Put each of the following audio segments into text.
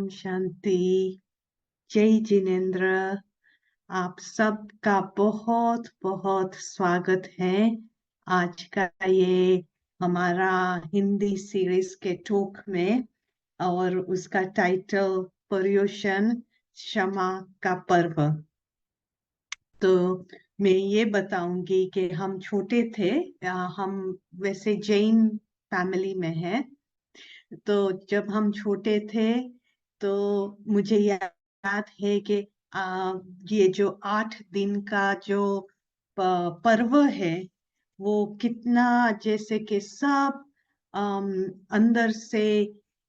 ओम शांति। जय जिनेन्द्र। आप सबका बहुत बहुत स्वागत है आज का ये हमारा हिंदी सीरीज के टॉक में, और उसका टाइटल पर्युषण क्षमा का पर्व। तो मैं ये बताऊंगी कि हम छोटे थे, हम वैसे जैन फैमिली में हैं। तो जब हम छोटे थे तो मुझे याद है कि ये जो 8 दिन का जो पर्व है वो कितना, जैसे कि सब अम, अंदर से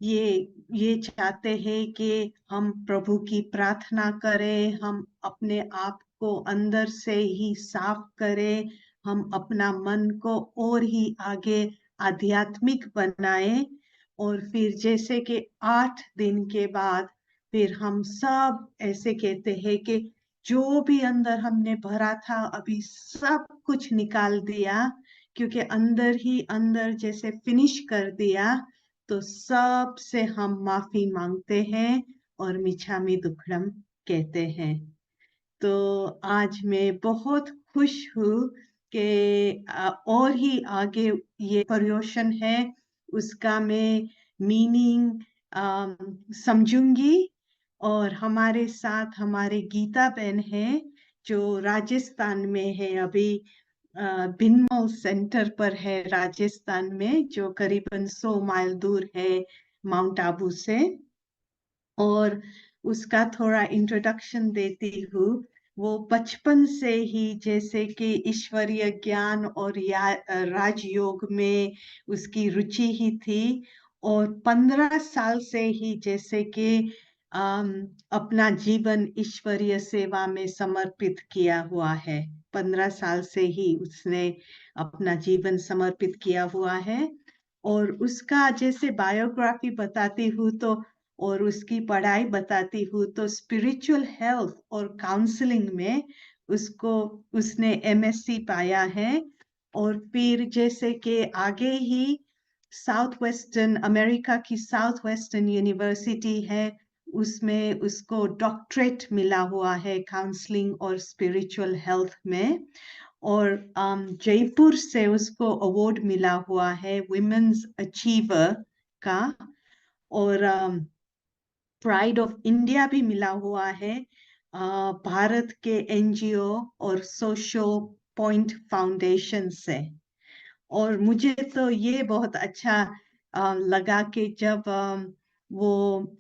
ये ये चाहते हैं कि हम प्रभु की प्रार्थना करें, हम अपने आप को अंदर से ही साफ करें, हम अपना मन को और ही आगे आध्यात्मिक बनाएं। और फिर जैसे कि 8 दिन के बाद फिर हम सब ऐसे कहते हैं कि जो भी अंदर हमने भरा था अभी सब कुछ निकाल दिया, क्योंकि अंदर ही अंदर जैसे फिनिश कर दिया। तो सब से हम माफी मांगते हैं और मिच्छामि दुक्कडम कहते हैं। तो आज मैं बहुत खुश हूँ कि और ही आगे ये पर्युषण है उसका मैं मीनिंग समझूंगी। और हमारे साथ हमारे गीता बहन है जो राजस्थान में है, अभी भिनमल सेंटर पर है राजस्थान में, जो करीबन 100 माइल दूर है माउंट आबू से। और उसका थोड़ा इंट्रोडक्शन देती हूँ। वो बचपन से ही जैसे कि ईश्वरीय ज्ञान और राजयोग में उसकी रुचि ही थी, और 15 साल से ही जैसे कि अपना जीवन ईश्वरीय सेवा में समर्पित किया हुआ है। 15 साल से ही उसने अपना जीवन समर्पित किया हुआ है। और उसका जैसे बायोग्राफी बताती हूँ तो, और उसकी पढ़ाई बताती हूँ तो, स्पिरिचुअल हेल्थ और काउंसलिंग में उसने एमएससी पाया है। और फिर जैसे कि आगे ही साउथ वेस्टर्न अमेरिका की साउथ वेस्टर्न यूनिवर्सिटी है, उसमें उसको डॉक्टरेट मिला हुआ है काउंसलिंग और स्पिरिचुअल हेल्थ में। और जयपुर से उसको अवार्ड मिला हुआ है वुमेन्स अचीवर का। और प्राइड ऑफ इंडिया भी मिला हुआ है भारत के एनजीओ और सोशल पॉइंट फाउंडेशन से। और मुझे तो ये बहुत अच्छा लगा कि जब वो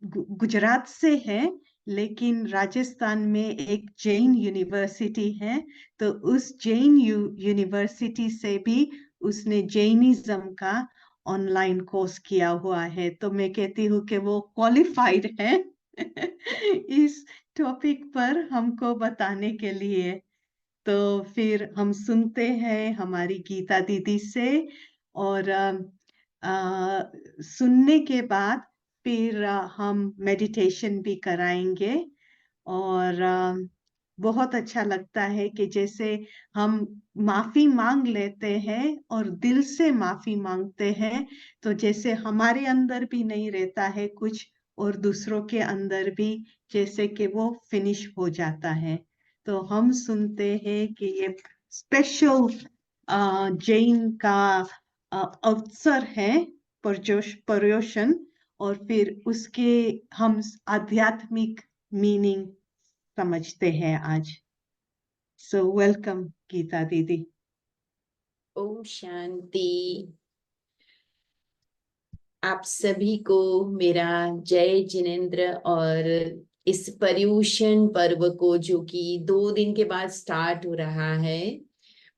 गुजरात से है लेकिन राजस्थान में एक जैन यूनिवर्सिटी है, तो उस जैन यूनिवर्सिटी से भी उसने जैनिज्म का ऑनलाइन कोर्स किया हुआ है। तो मैं कहती हूँ कि वो क्वालिफाइड है इस टॉपिक पर हमको बताने के लिए। तो फिर हम सुनते हैं हमारी गीता दीदी से, और सुनने के बाद फिर हम मेडिटेशन भी कराएंगे। और बहुत अच्छा लगता है कि जैसे हम माफी मांग लेते हैं और दिल से माफी मांगते हैं, तो जैसे हमारे अंदर भी नहीं रहता है कुछ और दूसरों के अंदर भी जैसे कि वो फिनिश हो जाता है। तो हम सुनते हैं कि ये स्पेशल जैन का अवसर है पर्युषण, और फिर उसके हम आध्यात्मिक मीनिंग समझते हैं आज। सो वेलकम गीता दीदी। ओम शांति। आप सभी को मेरा जय जिनेन्द्र। और इस पर्युषण पर्व को जो कि 2 दिन के बाद स्टार्ट हो रहा है,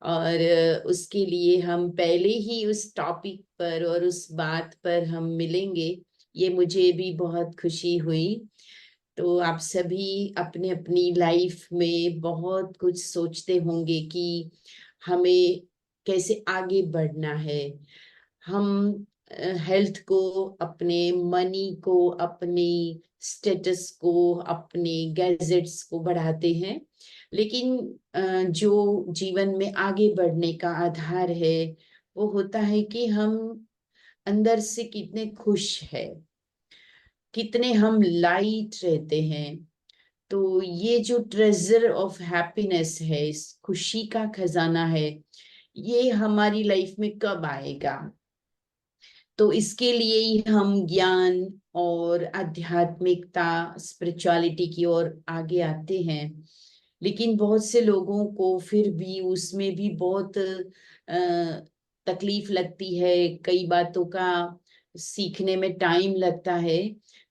और उसके लिए हम पहले ही उस टॉपिक पर और उस बात पर हम मिलेंगे, ये मुझे भी बहुत खुशी हुई। तो आप सभी अपने अपनी लाइफ में बहुत कुछ सोचते होंगे कि हमें कैसे आगे बढ़ना है। हम हेल्थ को, अपने मनी को, अपनी स्टेटस को, अपने गैजेट्स को बढ़ाते हैं, लेकिन जो जीवन में आगे बढ़ने का आधार है वो होता है कि हम अंदर से कितने खुश है। कितने हम लाइट रहते हैं। तो ये जो ट्रेजर ऑफ हैप्पीनेस है, इस खुशी का खजाना है, ये हमारी लाइफ में कब आएगा? तो इसके लिए ही हम ज्ञान और आध्यात्मिकता, स्पिरिचुअलिटी की ओर आगे आते हैं। लेकिन बहुत से लोगों को फिर भी उसमें भी बहुत तकलीफ लगती है, कई बातों का सीखने में टाइम लगता है।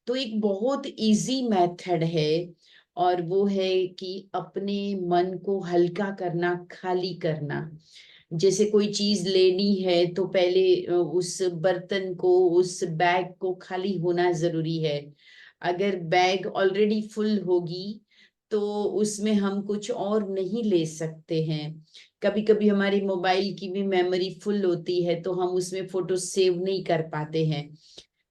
तो एक बहुत इजी मेथड है, और वो है कि अपने मन को हल्का करना, खाली करना। जैसे कोई चीज लेनी है तो पहले उस बर्तन को, उस बैग को खाली होना जरूरी है। अगर बैग ऑलरेडी फुल होगी तो उसमें हम कुछ और नहीं ले सकते हैं। कभी कभी हमारी मोबाइल की भी मेमोरी फुल होती है तो हम उसमें फोटो सेव नहीं कर पाते हैं।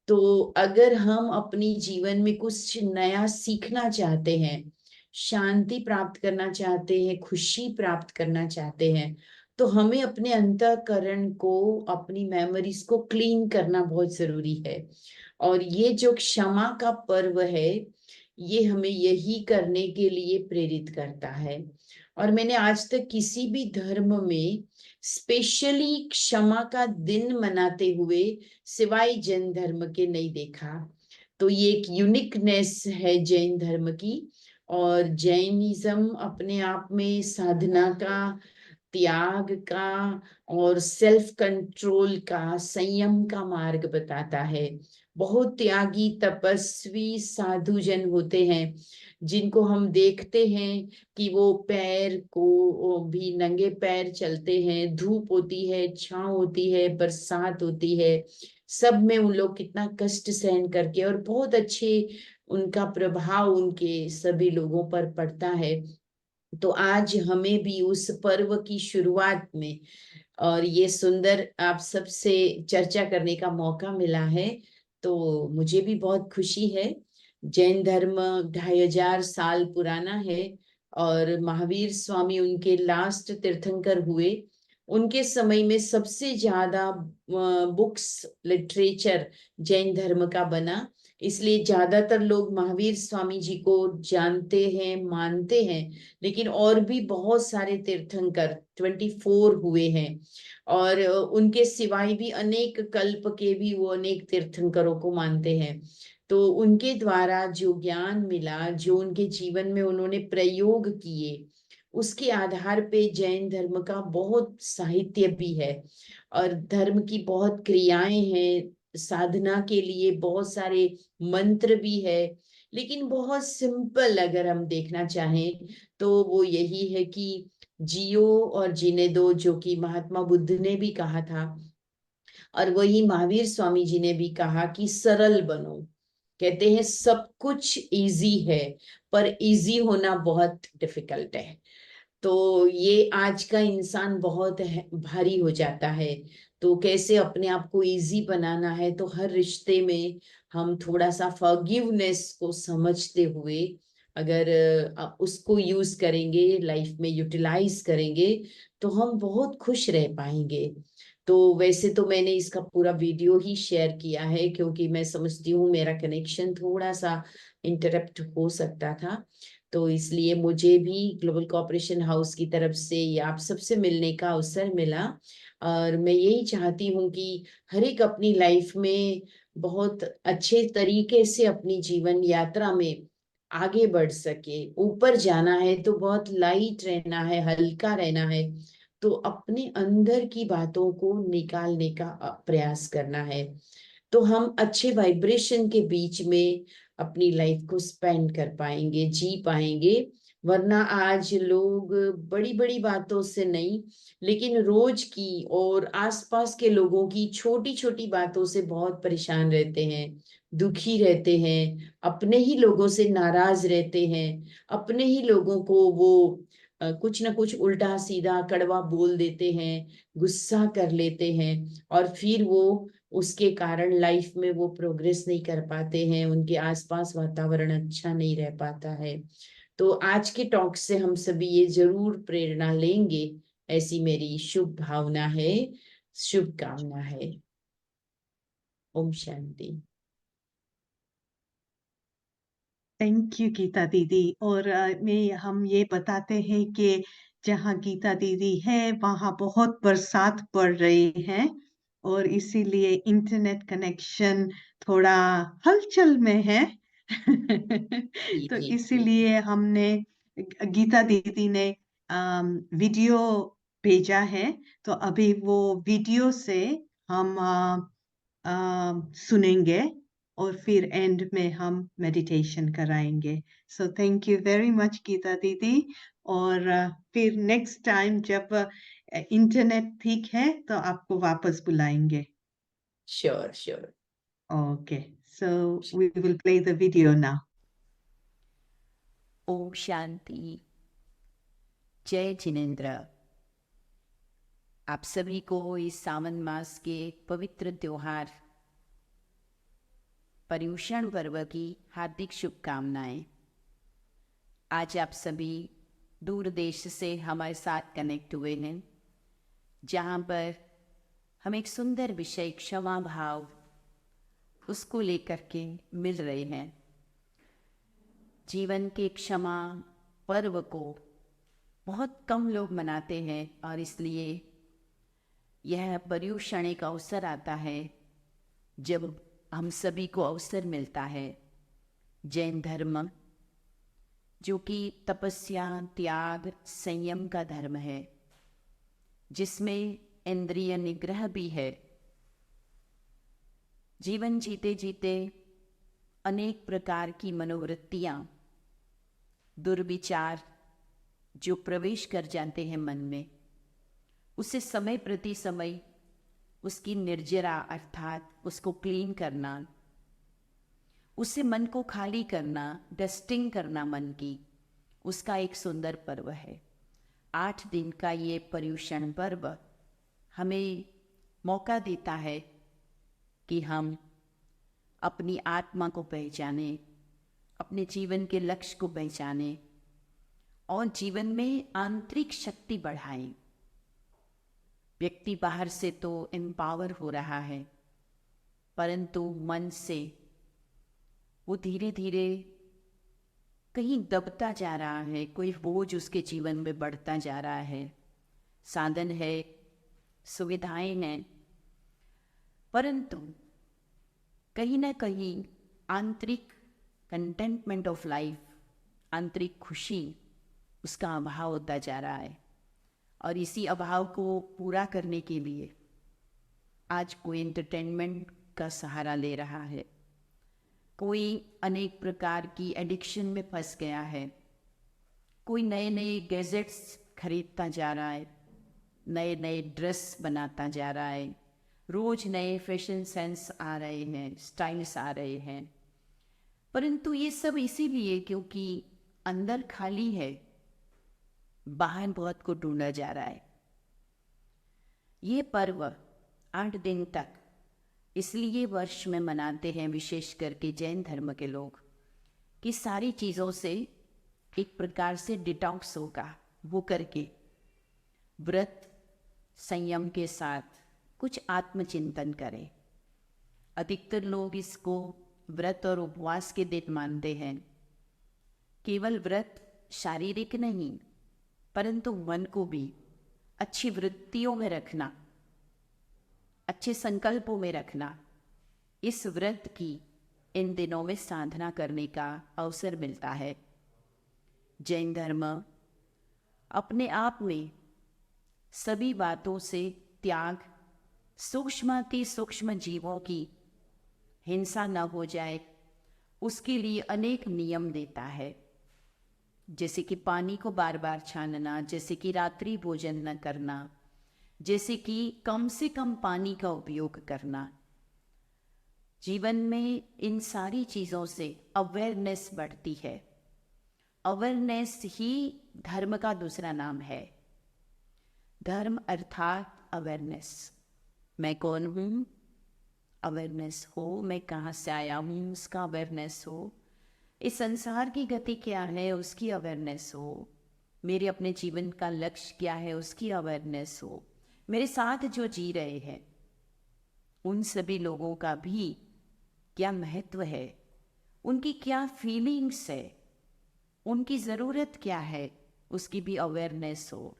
तो अगर हम अपनी जीवन में कुछ नया सीखना चाहते हैं, शांति प्राप्त करना चाहते हैं, खुशी प्राप्त करना चाहते हैं, तो हमें अपने अंतःकरण को, अपनी मेमोरीज को क्लीन करना बहुत जरूरी है। और ये जो क्षमा का पर्व है, ये हमें यही करने के लिए प्रेरित करता है। और मैंने आज तक किसी भी धर्म में स्पेशली क्षमा का दिन मनाते हुए सिवाय जैन धर्म के नहीं देखा। तो ये एक यूनिकनेस है जैन धर्म की। और जैनिज्म अपने आप में साधना का, त्याग का और सेल्फ कंट्रोल का, संयम का मार्ग बताता है। बहुत त्यागी तपस्वी साधु जन होते हैं जिनको हम देखते हैं कि वो पैर को वो भी नंगे पैर चलते हैं, धूप होती है, छांव होती है, बरसात होती है, सब में उन लोग कितना कष्ट सहन करके, और बहुत अच्छे उनका प्रभाव उनके सभी लोगों पर पड़ता है। तो आज हमें भी उस पर्व की शुरुआत में और ये सुंदर आप सबसे चर्चा करने का मौका मिला है, तो मुझे भी बहुत खुशी है। जैन धर्म 2500 साल पुराना है, और महावीर स्वामी उनके लास्ट तीर्थंकर हुए। उनके समय में सबसे ज्यादा बुक्स, लिटरेचर जैन धर्म का बना। इसलिए ज्यादातर लोग महावीर स्वामी जी को जानते हैं, मानते हैं। लेकिन और भी बहुत सारे तीर्थंकर 24 हुए हैं, और उनके सिवाय भी अनेक कल्प के भी वो अनेक तीर्थंकरों को मानते हैं। तो उनके द्वारा जो ज्ञान मिला, जो उनके जीवन में उन्होंने प्रयोग किए, उसके आधार पे जैन धर्म का बहुत साहित्य भी है, और धर्म की बहुत क्रियाएं हैं, साधना के लिए बहुत सारे मंत्र भी है। लेकिन बहुत सिंपल अगर हम देखना चाहें तो वो यही है कि जियो और जीने दो, जो कि महात्मा बुद्ध ने भी कहा था, और वही महावीर स्वामी जी ने भी कहा कि सरल बनो। कहते हैं सब कुछ इजी है, पर इजी होना बहुत डिफिकल्ट है। तो ये आज का इंसान बहुत भारी हो जाता है। तो कैसे अपने आप को इजी बनाना है, तो हर रिश्ते में हम थोड़ा सा फॉरगिवनेस को समझते हुए अगर उसको यूज करेंगे, लाइफ में यूटिलाइज करेंगे, तो हम बहुत खुश रह पाएंगे। तो वैसे तो मैंने इसका पूरा वीडियो ही शेयर किया है, क्योंकि मैं समझती हूँ मेरा कनेक्शन थोड़ा सा इंटरप्ट हो सकता था। तो इसलिए मुझे भी ग्लोबल कोऑपरेशन हाउस की तरफ से ये आप सबसे मिलने का अवसर मिला। और मैं यही चाहती हूँ कि हर एक अपनी लाइफ में बहुत अच्छे तरीके से अपनी जीवन यात्रा में आगे बढ़ सके। ऊपर जाना है तो बहुत लाइट रहना है, हल्का रहना है। तो अपने अंदर की बातों को निकालने का प्रयास करना है, तो हम अच्छे वाइब्रेशन के बीच में अपनी लाइफ को स्पेंड कर पाएंगे, जी पाएंगे। वरना आज लोग बड़ी बड़ी बातों से नहीं, लेकिन रोज की और आसपास के लोगों की छोटी छोटी बातों से बहुत परेशान रहते हैं, दुखी रहते हैं, अपने ही लोगों से नाराज रहते हैं, अपने ही लोगों को वो कुछ ना कुछ उल्टा सीधा कड़वा बोल देते हैं, गुस्सा कर लेते हैं, और फिर वो उसके कारण लाइफ में वो प्रोग्रेस नहीं कर पाते हैं, उनके आसपास वातावरण अच्छा नहीं रह पाता है। तो आज के टॉक से हम सभी ये जरूर प्रेरणा लेंगे, ऐसी मेरी शुभ भावना है, शुभकामना है। ओम शांति। Thank you Gita didi. और हम ये बताते हैं कि जहाँ गीता दीदी है वहाँ बहुत बरसात पड़ रही है और इसीलिए इंटरनेट कनेक्शन थोड़ा हलचल में है। जी तो जी जी। इसीलिए हमने गीता दीदी ने वीडियो भेजा है, तो अभी वो वीडियो से हम सुनेंगे और फिर एंड में हम मेडिटेशन कराएंगे। So thank you very much Geeta didi. और फिर नेक्स्ट टाइम जब इंटरनेट ठीक है तो आपको वापस बुलाएंगे। Sure sure. Okay, so we will play the video now. ओम शांति। जय जिनेन्द्र। आप सभी को इस सावन मास के पवित्र त्योहार पर्युषण पर्व की हार्दिक शुभकामनाएं। आज आप सभी दूर देश से हमारे साथ कनेक्ट हुए हैं, जहाँ पर हम एक सुंदर विषय क्षमा भाव उसको लेकर के मिल रहे हैं। जीवन के क्षमा पर्व को बहुत कम लोग मनाते हैं और इसलिए यह पर्युषण एक अवसर आता है जब हम सभी को अवसर मिलता है। जैन धर्म जो कि तपस्या, त्याग, संयम का धर्म है, जिसमें इंद्रिय निग्रह भी है। जीवन जीते जीते अनेक प्रकार की मनोवृत्तियां, दुर्विचार जो प्रवेश कर जाते हैं मन में, उसे समय प्रति समय उसकी निर्जरा अर्थात उसको क्लीन करना, उससे मन को खाली करना, डस्टिंग करना मन की, उसका एक सुंदर पर्व है। 8 दिन का ये पर्युषण पर्व हमें मौका देता है कि हम अपनी आत्मा को पहचाने, अपने जीवन के लक्ष्य को पहचाने और जीवन में आंतरिक शक्ति बढ़ाएं। व्यक्ति बाहर से तो एम्पावर हो रहा है, परंतु मन से वो धीरे धीरे कहीं दबता जा रहा है, कोई बोझ उसके जीवन में बढ़ता जा रहा है। साधन है, सुविधाएं हैं, परंतु कहीं ना कहीं आंतरिक कंटेंटमेंट ऑफ लाइफ, आंतरिक खुशी, उसका अभाव होता जा रहा है। और इसी अभाव को पूरा करने के लिए आज कोई एंटरटेनमेंट का सहारा ले रहा है, कोई अनेक प्रकार की एडिक्शन में फंस गया है, कोई नए नए गैजेट्स खरीदता जा रहा है, नए नए ड्रेस बनाता जा रहा है, रोज नए फैशन सेंस आ रहे हैं, स्टाइल्स आ रहे हैं। परंतु ये सब इसीलिए क्योंकि अंदर खाली है, बाहर बहुत को ढूंढा जा रहा है। ये पर्व 8 दिन तक इसलिए वर्ष में मनाते हैं, विशेष करके जैन धर्म के लोग, कि सारी चीज़ों से एक प्रकार से डिटॉक्स होगा। वो करके व्रत संयम के साथ कुछ आत्मचिंतन करें। अधिकतर लोग इसको व्रत और उपवास के दिन मानते हैं। केवल व्रत शारीरिक नहीं, परंतु मन को भी अच्छी वृत्तियों में रखना, अच्छे संकल्पों में रखना, इस व्रत की इन दिनों में साधना करने का अवसर मिलता है। जैन धर्म अपने आप में सभी बातों से त्याग, सूक्ष्माति सूक्ष्म जीवों की हिंसा न हो जाए, उसके लिए अनेक नियम देता है। जैसे कि पानी को बार बार छानना, जैसे कि रात्रि भोजन न करना, जैसे कि कम से कम पानी का उपयोग करना। जीवन में इन सारी चीज़ों से अवेयरनेस बढ़ती है। अवेयरनेस ही धर्म का दूसरा नाम है। धर्म अर्थात अवेयरनेस। मैं कौन हूँ, अवेयरनेस हो। मैं कहाँ से आया हूँ, उसका अवेयरनेस हो। इस संसार की गति क्या है, उसकी अवेयरनेस हो। मेरे अपने जीवन का लक्ष्य क्या है, उसकी अवेयरनेस हो। मेरे साथ जो जी रहे हैं उन सभी लोगों का भी क्या महत्व है, उनकी क्या फीलिंग्स है, उनकी ज़रूरत क्या है, उसकी भी अवेयरनेस हो।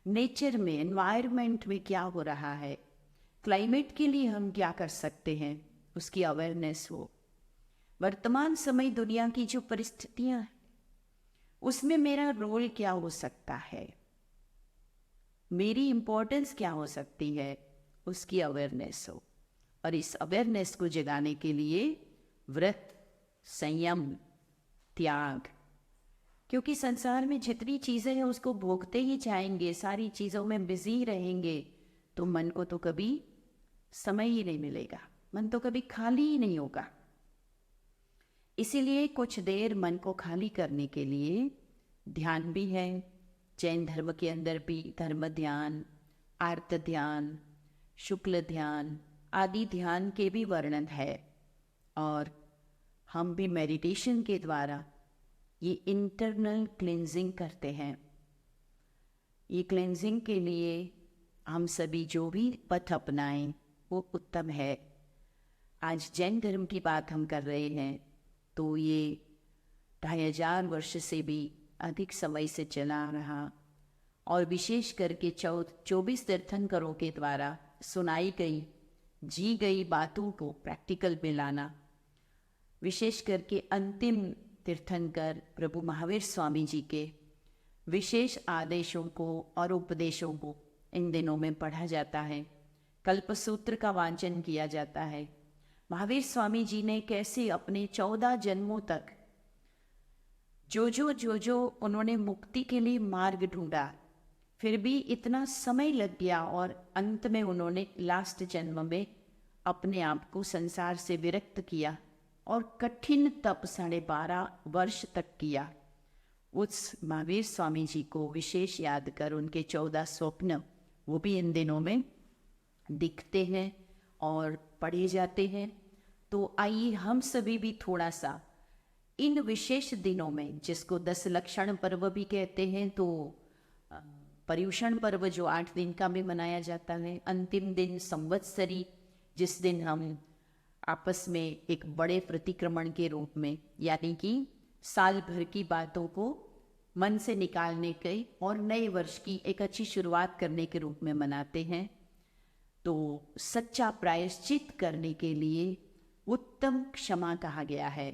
नेचर में, एनवायरनमेंट में क्या हो रहा है, क्लाइमेट के लिए हम क्या कर सकते हैं, उसकी अवेयरनेस हो। वर्तमान समय दुनिया की जो परिस्थितियां हैं उसमें मेरा रोल क्या हो सकता है, मेरी इम्पोर्टेंस क्या हो सकती है, उसकी अवेयरनेस हो। और इस अवेयरनेस को जगाने के लिए व्रत, संयम, त्याग, क्योंकि संसार में जितनी चीज़ें हैं उसको भोगते ही जाएंगे, सारी चीज़ों में बिजी रहेंगे, तो मन को तो कभी समय ही नहीं मिलेगा, मन तो कभी खाली ही नहीं होगा। इसीलिए कुछ देर मन को खाली करने के लिए ध्यान भी है। जैन धर्म के अंदर भी धर्म ध्यान, आर्त ध्यान, शुक्ल ध्यान आदि ध्यान के भी वर्णन है। और हम भी मेडिटेशन के द्वारा ये इंटरनल क्लेंजिंग करते हैं। ये क्लेंजिंग के लिए हम सभी जो भी पथ अपनाएं वो उत्तम है। आज जैन धर्म की बात हम कर रहे हैं तो ये 2500 वर्ष से भी अधिक समय से चला आ रहा और विशेष करके 24 तीर्थंकरों के द्वारा सुनाई गई, जी गई बातों को प्रैक्टिकल में लाना, विशेष करके अंतिम तीर्थंकर प्रभु महावीर स्वामी जी के विशेष आदेशों को और उपदेशों को इन दिनों में पढ़ा जाता है। कल्पसूत्र का वांचन किया जाता है। महावीर स्वामी जी ने कैसे अपने 14 जन्मों तक जो उन्होंने मुक्ति के लिए मार्ग ढूंढा, फिर भी इतना समय लग गया और अंत में उन्होंने लास्ट जन्म में अपने आप को संसार से विरक्त किया और कठिन तप 12.5 वर्ष तक किया। उस महावीर स्वामी जी को विशेष याद कर उनके 14 स्वप्न वो भी इन दिनों में दिखते हैं और पढ़े जाते हैं। तो आइए हम सभी भी थोड़ा सा इन विशेष दिनों में, जिसको 10 लक्षण पर्व भी कहते हैं, तो पर्युषण पर्व जो 8 दिन का भी मनाया जाता है, अंतिम दिन संवत्सरी, जिस दिन हम आपस में एक बड़े प्रतिक्रमण के रूप में, यानी कि साल भर की बातों को मन से निकालने के और नए वर्ष की एक अच्छी शुरुआत करने के रूप में मनाते हैं। तो सच्चा प्रायश्चित करने के लिए उत्तम क्षमा कहा गया है।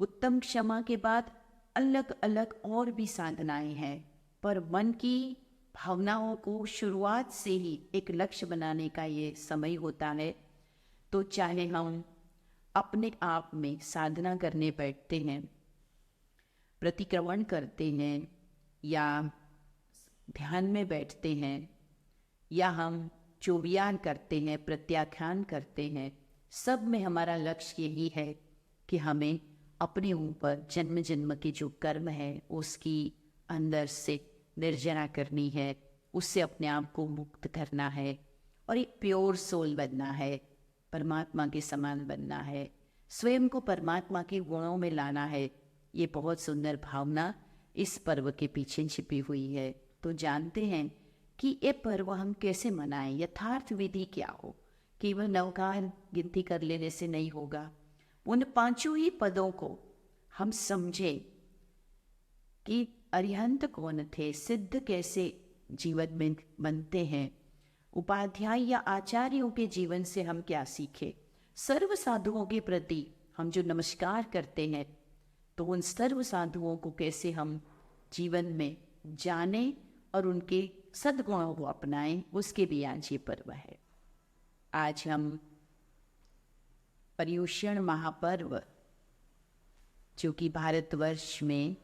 उत्तम क्षमा के बाद अलग अलग और भी साधनाएं हैं, पर मन की भावनाओं को शुरुआत से ही एक लक्ष्य बनाने का ये समय होता है। तो चाहे हम अपने आप में साधना करने बैठते हैं, प्रतिक्रमण करते हैं, या ध्यान में बैठते हैं, या हम चौबियान करते हैं, प्रत्याख्यान करते हैं, सब में हमारा लक्ष्य यही है कि हमें अपने ऊपर जन्म जन्म के जो कर्म है उसकी अंदर से निर्जना करनी है, उससे अपने आप को मुक्त करना है और एक प्योर सोल बनना है, परमात्मा के समान बनना है, स्वयं को परमात्मा के गुणों में लाना है। ये बहुत सुंदर भावना इस पर्व के पीछे छिपी हुई है। तो जानते हैं कि ये पर्व हम कैसे मनाएं, यथार्थ विधि क्या हो। केवल नवकार गिनती कर लेने से नहीं होगा। उन 5 ही पदों को हम समझें कि अरिहंत कौन थे, सिद्ध कैसे जीवन में बनते हैं, उपाध्याय या आचार्यों के जीवन से हम क्या सीखे, सर्व साधुओं के प्रति हम जो नमस्कार करते हैं, तो उन सर्व साधुओं को कैसे हम जीवन में जाने और उनके सद्गुणों को अपनाएं, उसके भी आज ये पर्व है। आज हम पर्युषण महापर्व, जो कि भारतवर्ष में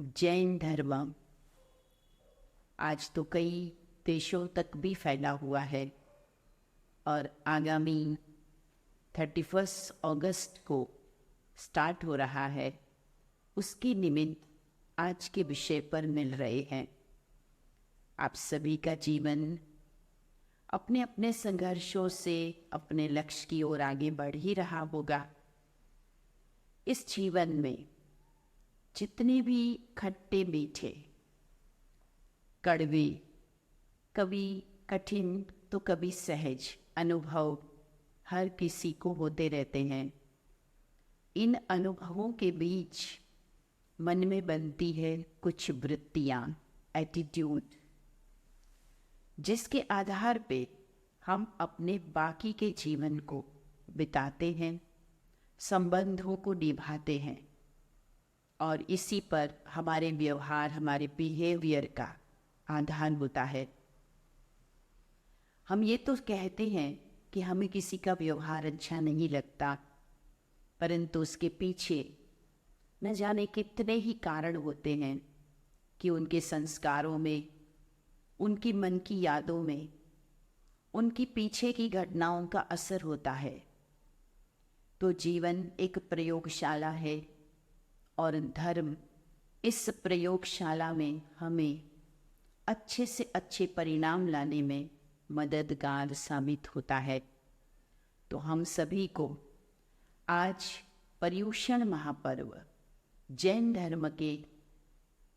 जैन धर्म आज तो कई देशों तक भी फैला हुआ है और आगामी 31 अगस्त को स्टार्ट हो रहा है, उसके निमित्त आज के विषय पर मिल रहे हैं। आप सभी का जीवन अपने अपने संघर्षों से अपने लक्ष्य की ओर आगे बढ़ ही रहा होगा। इस जीवन में जितने भी खट्टे मीठे, कड़वे, कभी कठिन तो कभी सहज अनुभव हर किसी को होते रहते हैं। इन अनुभवों के बीच मन में बनती है कुछ वृत्तियां, एटीट्यूड, जिसके आधार पे हम अपने बाकी के जीवन को बिताते हैं, संबंधों को निभाते हैं और इसी पर हमारे व्यवहार, हमारे बिहेवियर का आधार होता है। हम ये तो कहते हैं कि हमें किसी का व्यवहार अच्छा नहीं लगता, परंतु उसके पीछे न जाने कितने ही कारण होते हैं कि उनके संस्कारों में, उनकी मन की यादों में, उनकी पीछे की घटनाओं का असर होता है। तो जीवन एक प्रयोगशाला है और धर्म इस प्रयोगशाला में हमें अच्छे से अच्छे परिणाम लाने में मददगार साबित होता है। तो हम सभी को आज पर्युषण महापर्व, जैन धर्म के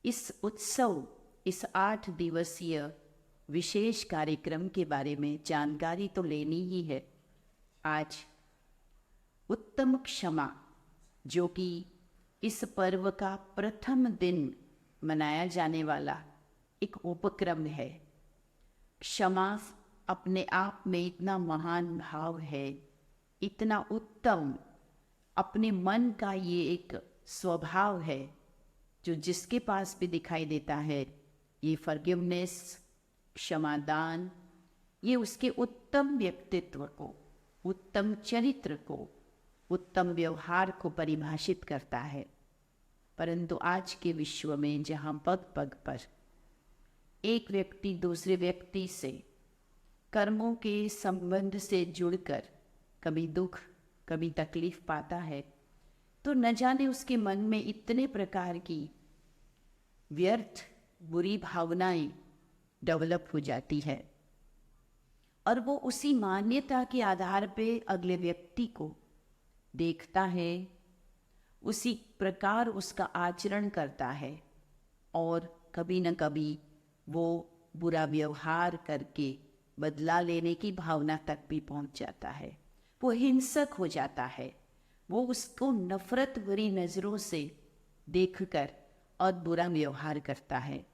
इस उत्सव, इस 8 दिवसीय विशेष कार्यक्रम के बारे में जानकारी तो लेनी ही है। आज उत्तम क्षमा, जो कि इस पर्व का प्रथम दिन मनाया जाने वाला एक उपक्रम है। क्षमा अपने आप में इतना महान भाव है, इतना उत्तम, अपने मन का ये एक स्वभाव है जो जिसके पास भी दिखाई देता है। ये फॉरगिवनेस, क्षमादान, ये उसके उत्तम व्यक्तित्व को, उत्तम चरित्र को, उत्तम व्यवहार को परिभाषित करता है। परंतु आज के विश्व में जहाँ पग पग पर एक व्यक्ति दूसरे व्यक्ति से कर्मों के संबंध से जुड़कर कभी दुख, कभी तकलीफ पाता है, तो न जाने उसके मन में इतने प्रकार की व्यर्थ बुरी भावनाएं डेवलप हो जाती है और वो उसी मान्यता के आधार पे अगले व्यक्ति को देखता है, उसी प्रकार उसका आचरण करता है और कभी न कभी वो बुरा व्यवहार करके बदला लेने की भावना तक भी पहुंच जाता है। वो हिंसक हो जाता है, वो उसको नफरत भरी नज़रों से देखकर और बुरा व्यवहार करता है।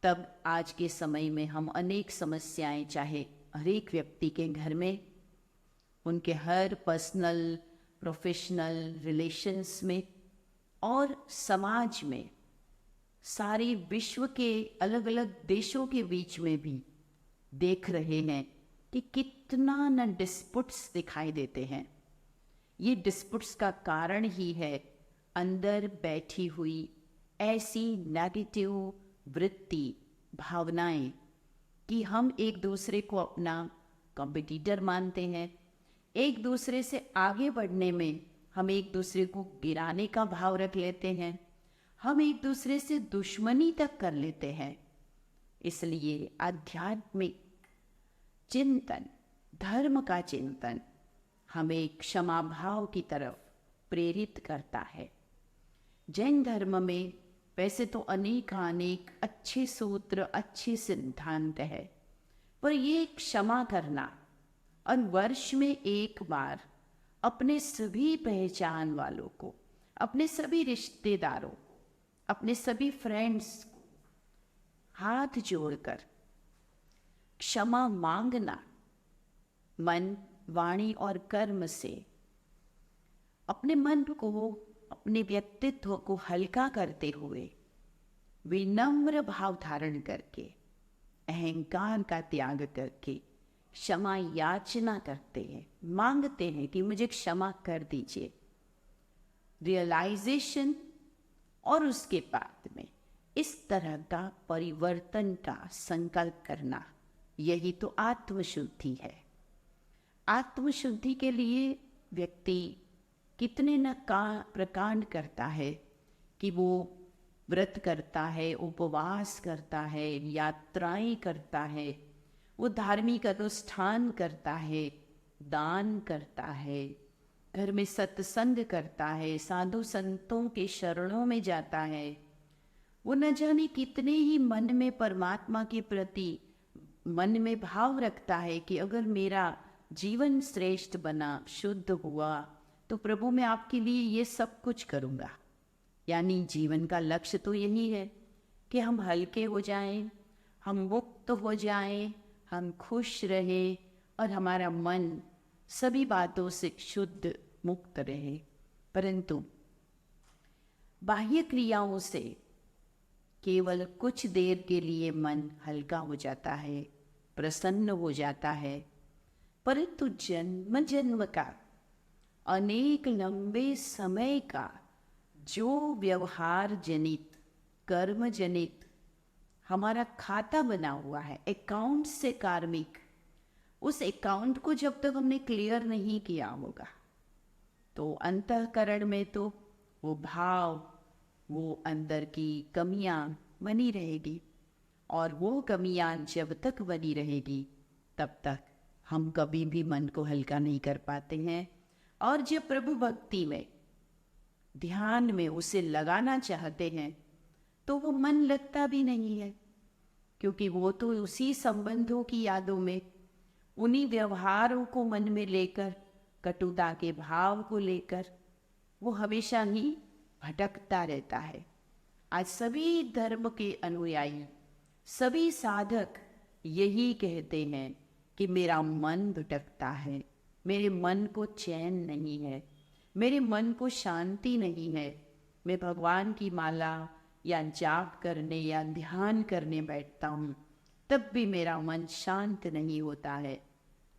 तब आज के समय में हम अनेक समस्याएं, चाहे हर एक व्यक्ति के घर में, उनके हर पर्सनल, प्रोफेशनल रिलेशंस में और समाज में, सारे विश्व के अलग अलग देशों के बीच में भी देख रहे हैं कि कितना न डिस्पुट्स दिखाई देते हैं। ये डिस्पुट्स का कारण ही है अंदर बैठी हुई ऐसी नेगेटिव वृत्ति, भावनाएं कि हम एक दूसरे को अपना कॉम्पिटिटर मानते हैं, एक दूसरे से आगे बढ़ने में हम एक दूसरे को गिराने का भाव रख लेते हैं, हम एक दूसरे से दुश्मनी तक कर लेते हैं। इसलिए आध्यात्मिक चिंतन, धर्म का चिंतन हमें क्षमा भाव की तरफ प्रेरित करता है। जैन धर्म में वैसे तो अनेक अच्छे सूत्र, अच्छे सिद्धांत है, पर ये क्षमा करना और वर्ष में एक बार अपने सभी पहचान वालों को, अपने सभी रिश्तेदारों, अपने सभी फ्रेंड्स को हाथ जोड़कर क्षमा मांगना, मन, वाणी और कर्म से अपने मन को, अपने व्यक्तित्व को हल्का करते हुए, विनम्र भाव धारण करके, अहंकार का त्याग करके क्षमा याचना करते हैं, मांगते हैं कि मुझे क्षमा कर दीजिए। रियलाइजेशन और उसके बाद में इस तरह का परिवर्तन का संकल्प करना, यही तो आत्मशुद्धि है। आत्मशुद्धि के लिए व्यक्ति कितने न प्रकांड करता है कि वो व्रत करता है, उपवास करता है, यात्राएं करता है, वो धार्मिक अनुष्ठान करता है, दान करता है, घर में सत्संग करता है, साधु संतों के शरणों में जाता है। वो न जाने कितने ही मन में परमात्मा के प्रति मन में भाव रखता है कि अगर मेरा जीवन श्रेष्ठ बना, शुद्ध हुआ, तो प्रभु मैं आपके लिए ये सब कुछ करूँगा। यानी जीवन का लक्ष्य तो यही है कि हम हल्के हो जाएं, हम मुक्त हो जाएं, हम खुश रहें और हमारा मन सभी बातों से शुद्ध मुक्त रहे। परंतु बाह्य क्रियाओं से केवल कुछ देर के लिए मन हल्का हो जाता है, प्रसन्न हो जाता है, परंतु जन्म जन्म का अनेक लंबे समय का जो व्यवहार जनित, कर्म जनित हमारा खाता बना हुआ है, अकाउंट से कार्मिक, उस अकाउंट को जब तक हमने क्लियर नहीं किया होगा तो अंतःकरण में तो वो भाव, वो अंदर की कमियां बनी रहेगी। और वो कमियां जब तक बनी रहेगी तब तक हम कभी भी मन को हल्का नहीं कर पाते हैं। और जब प्रभु भक्ति में, ध्यान में उसे लगाना चाहते हैं तो वो मन लगता भी नहीं है, क्योंकि वो तो उसी संबंधों की यादों में, उन्हीं व्यवहारों को मन में लेकर, कटुता के भाव को लेकर वो हमेशा ही भटकता रहता है। आज सभी धर्म के अनुयायी, सभी साधक यही कहते हैं कि मेरा मन भटकता है, मेरे मन को चैन नहीं है, मेरे मन को शांति नहीं है। मैं भगवान की माला या जाप करने या ध्यान करने बैठता हूँ तब भी मेरा मन शांत नहीं होता है।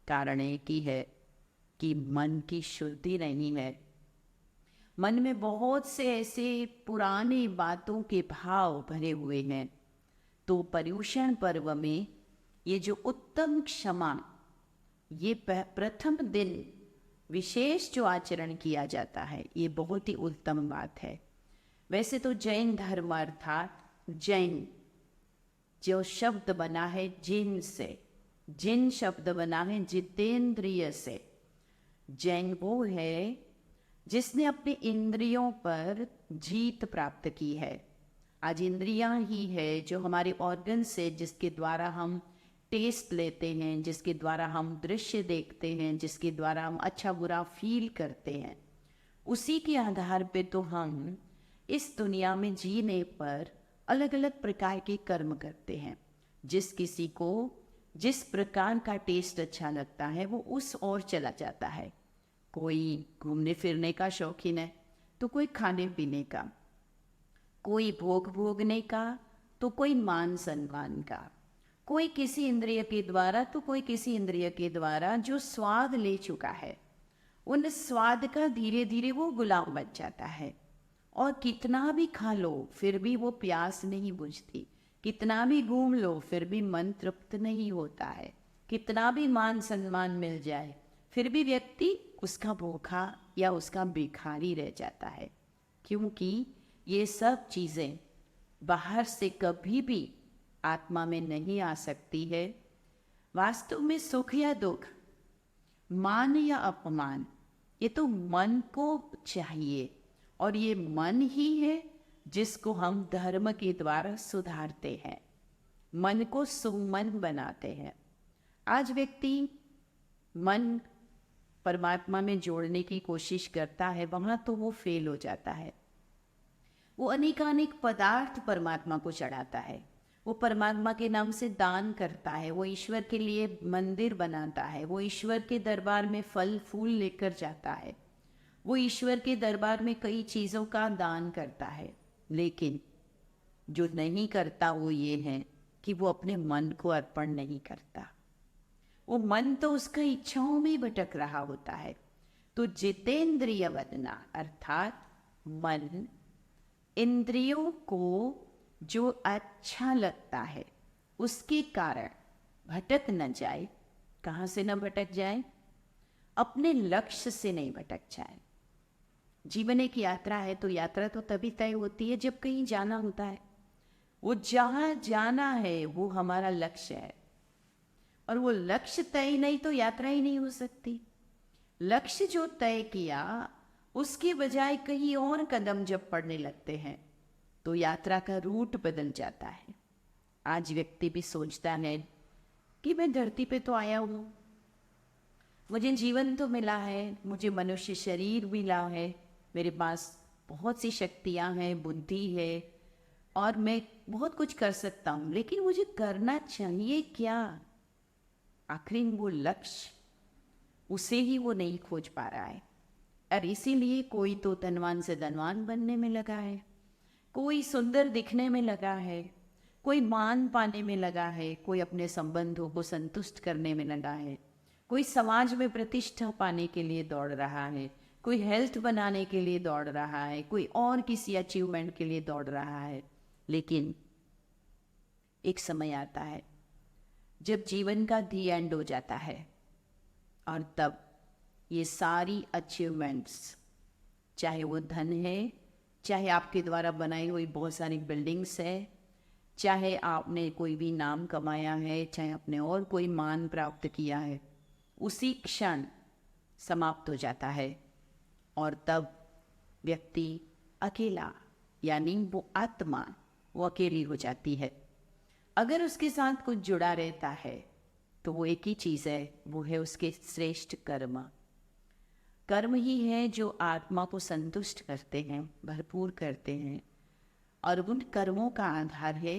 कारण एक ही है कि मन की शुद्धि नहीं है। मन में बहुत से ऐसे पुराने बातों के भाव भरे हुए हैं। तो पर्युषण पर्व में ये जो उत्तम क्षमा, ये प्रथम दिन विशेष जो आचरण किया जाता है, ये बहुत ही उत्तम बात है। वैसे तो जैन धर्म अर्थात जैन जो शब्द बना है जिन से, जिन शब्द बना है जितेंद्रिय से। जैन वो है जिसने अपने इंद्रियों पर जीत प्राप्त की है। आज इंद्रियां ही है जो हमारे ऑर्गन से, जिसके द्वारा हम टेस्ट लेते हैं, जिसके द्वारा हम दृश्य देखते हैं, जिसके द्वारा हम अच्छा बुरा फील करते हैं, उसी के आधार पे तो हम इस दुनिया में जीने पर अलग अलग प्रकार के कर्म करते हैं। जिस किसी को जिस प्रकार का टेस्ट अच्छा लगता है वो उस ओर चला जाता है। कोई घूमने फिरने का शौकीन है तो कोई खाने पीने का, कोई भोग भोगने का तो कोई मान सम्मान का, कोई किसी इंद्रिय के द्वारा तो कोई किसी इंद्रिय के द्वारा जो स्वाद ले चुका है उन स्वाद का धीरे धीरे वो गुलाम बन जाता है। और कितना भी खा लो फिर भी वो प्यास नहीं बुझती, कितना भी घूम लो फिर भी मन तृप्त नहीं होता है, कितना भी मान सम्मान मिल जाए फिर भी व्यक्ति उसका भूखा या उसका भिखारी रह जाता है। क्योंकि ये सब चीज़ें बाहर से कभी भी आत्मा में नहीं आ सकती है। वास्तव में सुख या दुख, मान या अपमान, ये तो मन को चाहिए और ये मन ही है जिसको हम धर्म के द्वारा सुधारते हैं, मन को सुमन बनाते हैं। आज व्यक्ति मन परमात्मा में जोड़ने की कोशिश करता है, वहां तो वो फेल हो जाता है। वो अनेकानेक पदार्थ परमात्मा को चढ़ाता है, वो परमात्मा के नाम से दान करता है, वो ईश्वर के लिए मंदिर बनाता है, वो ईश्वर के दरबार में फल फूल लेकर जाता है, वो ईश्वर के दरबार में कई चीज़ों का दान करता है। लेकिन जो नहीं करता वो ये है कि वो अपने मन को अर्पण नहीं करता। वो मन तो उसका इच्छाओं में भटक रहा होता है। तो जितेंद्रिय बनना अर्थात मन इंद्रियों को जो अच्छा लगता है उसके कारण भटक न जाए। कहाँ से न भटक जाए? अपने लक्ष्य से नहीं भटक जाए। जीवन एक यात्रा है, तो यात्रा तो तभी तय होती है जब कहीं जाना होता है। वो जहाँ जाना है वो हमारा लक्ष्य है, और वो लक्ष्य तय नहीं तो यात्रा ही नहीं हो सकती। लक्ष्य जो तय किया उसके बजाय कहीं और कदम जब पड़ने लगते हैं तो यात्रा का रूट बदल जाता है। आज व्यक्ति भी सोचता है कि मैं धरती पे तो आया हूँ, मुझे जीवन तो मिला है, मुझे मनुष्य शरीर मिला है, मेरे पास बहुत सी शक्तियाँ हैं, बुद्धि है और मैं बहुत कुछ कर सकता हूँ, लेकिन मुझे करना चाहिए क्या? आखिर वो लक्ष्य, उसे ही वो नहीं खोज पा रहा है। और इसीलिए कोई तो धनवान से धनवान बनने में लगा है, कोई सुंदर दिखने में लगा है, कोई मान पाने में लगा है, कोई अपने संबंधों को संतुष्ट करने में लगा है, कोई समाज में प्रतिष्ठा पाने के लिए दौड़ रहा है, कोई हेल्थ बनाने के लिए दौड़ रहा है, कोई और किसी अचीवमेंट के लिए दौड़ रहा है। लेकिन एक समय आता है जब जीवन का दी एंड हो जाता है और तब ये सारी अचीवमेंट्स, चाहे वो धन है, चाहे आपके द्वारा बनाई हुई बहुत सारी बिल्डिंग्स है, चाहे आपने कोई भी नाम कमाया है, चाहे आपने और कोई मान प्राप्त किया है, उसी क्षण समाप्त हो जाता है और तब व्यक्ति अकेला, यानी वो आत्मा, वो अकेली हो जाती है। अगर उसके साथ कुछ जुड़ा रहता है तो वो एक ही चीज़ है, वो है उसके श्रेष्ठ कर्म। कर्म ही है जो आत्मा को संतुष्ट करते हैं, भरपूर करते हैं, और उन कर्मों का आधार है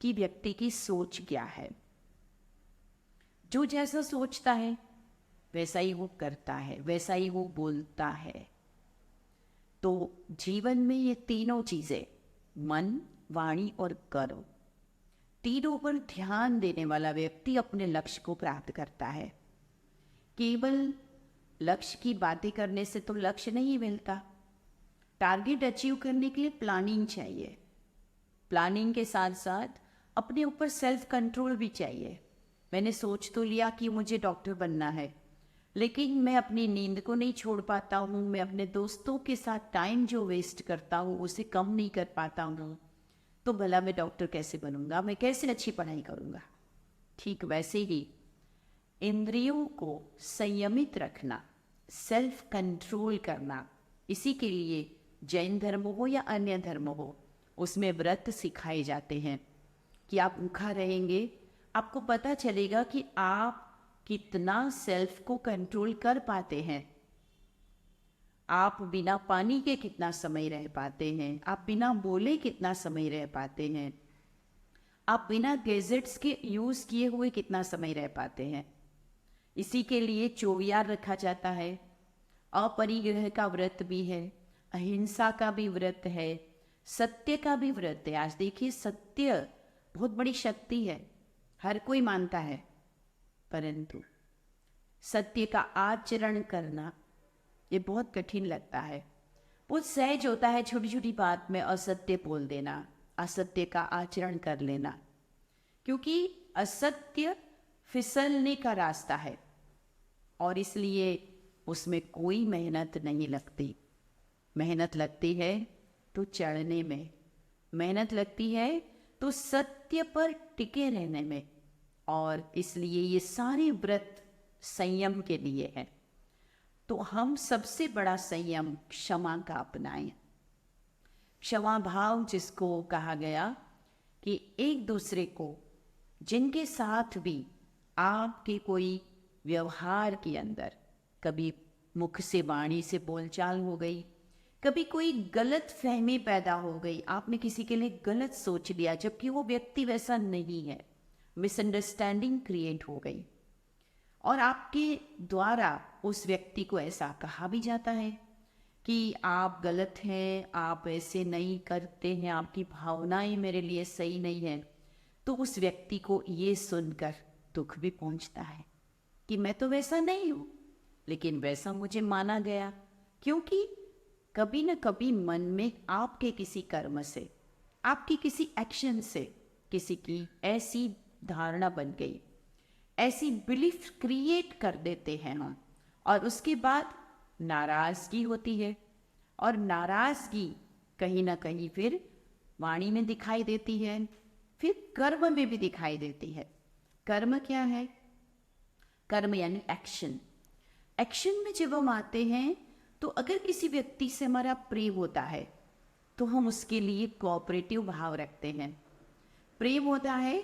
कि व्यक्ति की सोच क्या है। जो जैसा सोचता है वैसा ही वो करता है, वैसा ही वो बोलता है। तो जीवन में ये तीनों चीजें, मन, वाणी और कर्म, तीनों पर ध्यान देने वाला व्यक्ति अपने लक्ष्य को प्राप्त करता है। केवल लक्ष्य की बातें करने से तो लक्ष्य नहीं मिलता। टारगेट अचीव करने के लिए प्लानिंग चाहिए, प्लानिंग के साथ साथ अपने ऊपर सेल्फ कंट्रोल भी चाहिए। मैंने सोच तो लिया कि मुझे डॉक्टर बनना है, लेकिन मैं अपनी नींद को नहीं छोड़ पाता हूँ, मैं अपने दोस्तों के साथ टाइम जो वेस्ट करता हूँ उसे कम नहीं कर पाता हूँ, तो भला मैं डॉक्टर कैसे बनूंगा, मैं कैसे अच्छी पढ़ाई करूँगा। ठीक वैसे ही इंद्रियों को संयमित रखना, सेल्फ कंट्रोल करना, इसी के लिए जैन धर्म हो या अन्य धर्म हो, उसमें व्रत सिखाए जाते हैं कि आप भूखा रहेंगे, आपको पता चलेगा कि आप कितना सेल्फ को कंट्रोल कर पाते हैं। आप बिना पानी के कितना समय रह पाते हैं, आप बिना बोले कितना समय रह पाते हैं, आप बिना गैजेट्स के यूज किए हुए कितना समय रह पाते हैं। इसी के लिए चौवियार रखा जाता है, अपरिग्रह का व्रत भी है, अहिंसा का भी व्रत है, सत्य का भी व्रत है। आज देखिए, सत्य बहुत बड़ी शक्ति है, हर कोई मानता है, परंतु सत्य का आचरण करना ये बहुत कठिन लगता है। बहुत सहज होता है छोटी छोटी बात में असत्य बोल देना, असत्य का आचरण कर लेना, क्योंकि असत्य फिसलने का रास्ता है और इसलिए उसमें कोई मेहनत नहीं लगती। मेहनत लगती है तो चढ़ने में, मेहनत लगती है तो सत्य पर टिके रहने में, और इसलिए ये सारे व्रत संयम के लिए है। तो हम सबसे बड़ा संयम क्षमा का अपनाएं। क्षमा भाव जिसको कहा गया कि एक दूसरे को, जिनके साथ भी आपके कोई व्यवहार के अंदर कभी मुख से वाणी से बोलचाल हो गई, कभी कोई गलत फहमी पैदा हो गई, आपने किसी के लिए गलत सोच लिया जबकि वो व्यक्ति वैसा नहीं है, मिसअंडरस्टैंडिंग क्रिएट हो गई और आपके द्वारा उस व्यक्ति को ऐसा कहा भी जाता है कि आप गलत हैं, आप ऐसे नहीं करते हैं, आपकी भावनाएं मेरे लिए सही नहीं है, तो उस व्यक्ति को ये सुनकर दुख भी पहुंचता है कि मैं तो वैसा नहीं हूं, लेकिन वैसा मुझे माना गया, क्योंकि कभी न कभी मन में आपके किसी कर्म से, आपकी किसी एक्शन से किसी की ऐसी धारणा बन गई, ऐसी बिलीफ क्रिएट कर देते हैं हम, और उसके बाद नाराजगी होती है, और नाराजगी कहीं ना कहीं फिर वाणी में दिखाई देती है, फिर कर्म में भी दिखाई देती है। कर्म क्या है? कर्म यानी एक्शन। एक्शन में जब हम आते हैं तो अगर किसी व्यक्ति से हमारा प्रेम होता है तो हम उसके लिए कोऑपरेटिव भाव रखते हैं। प्रेम होता है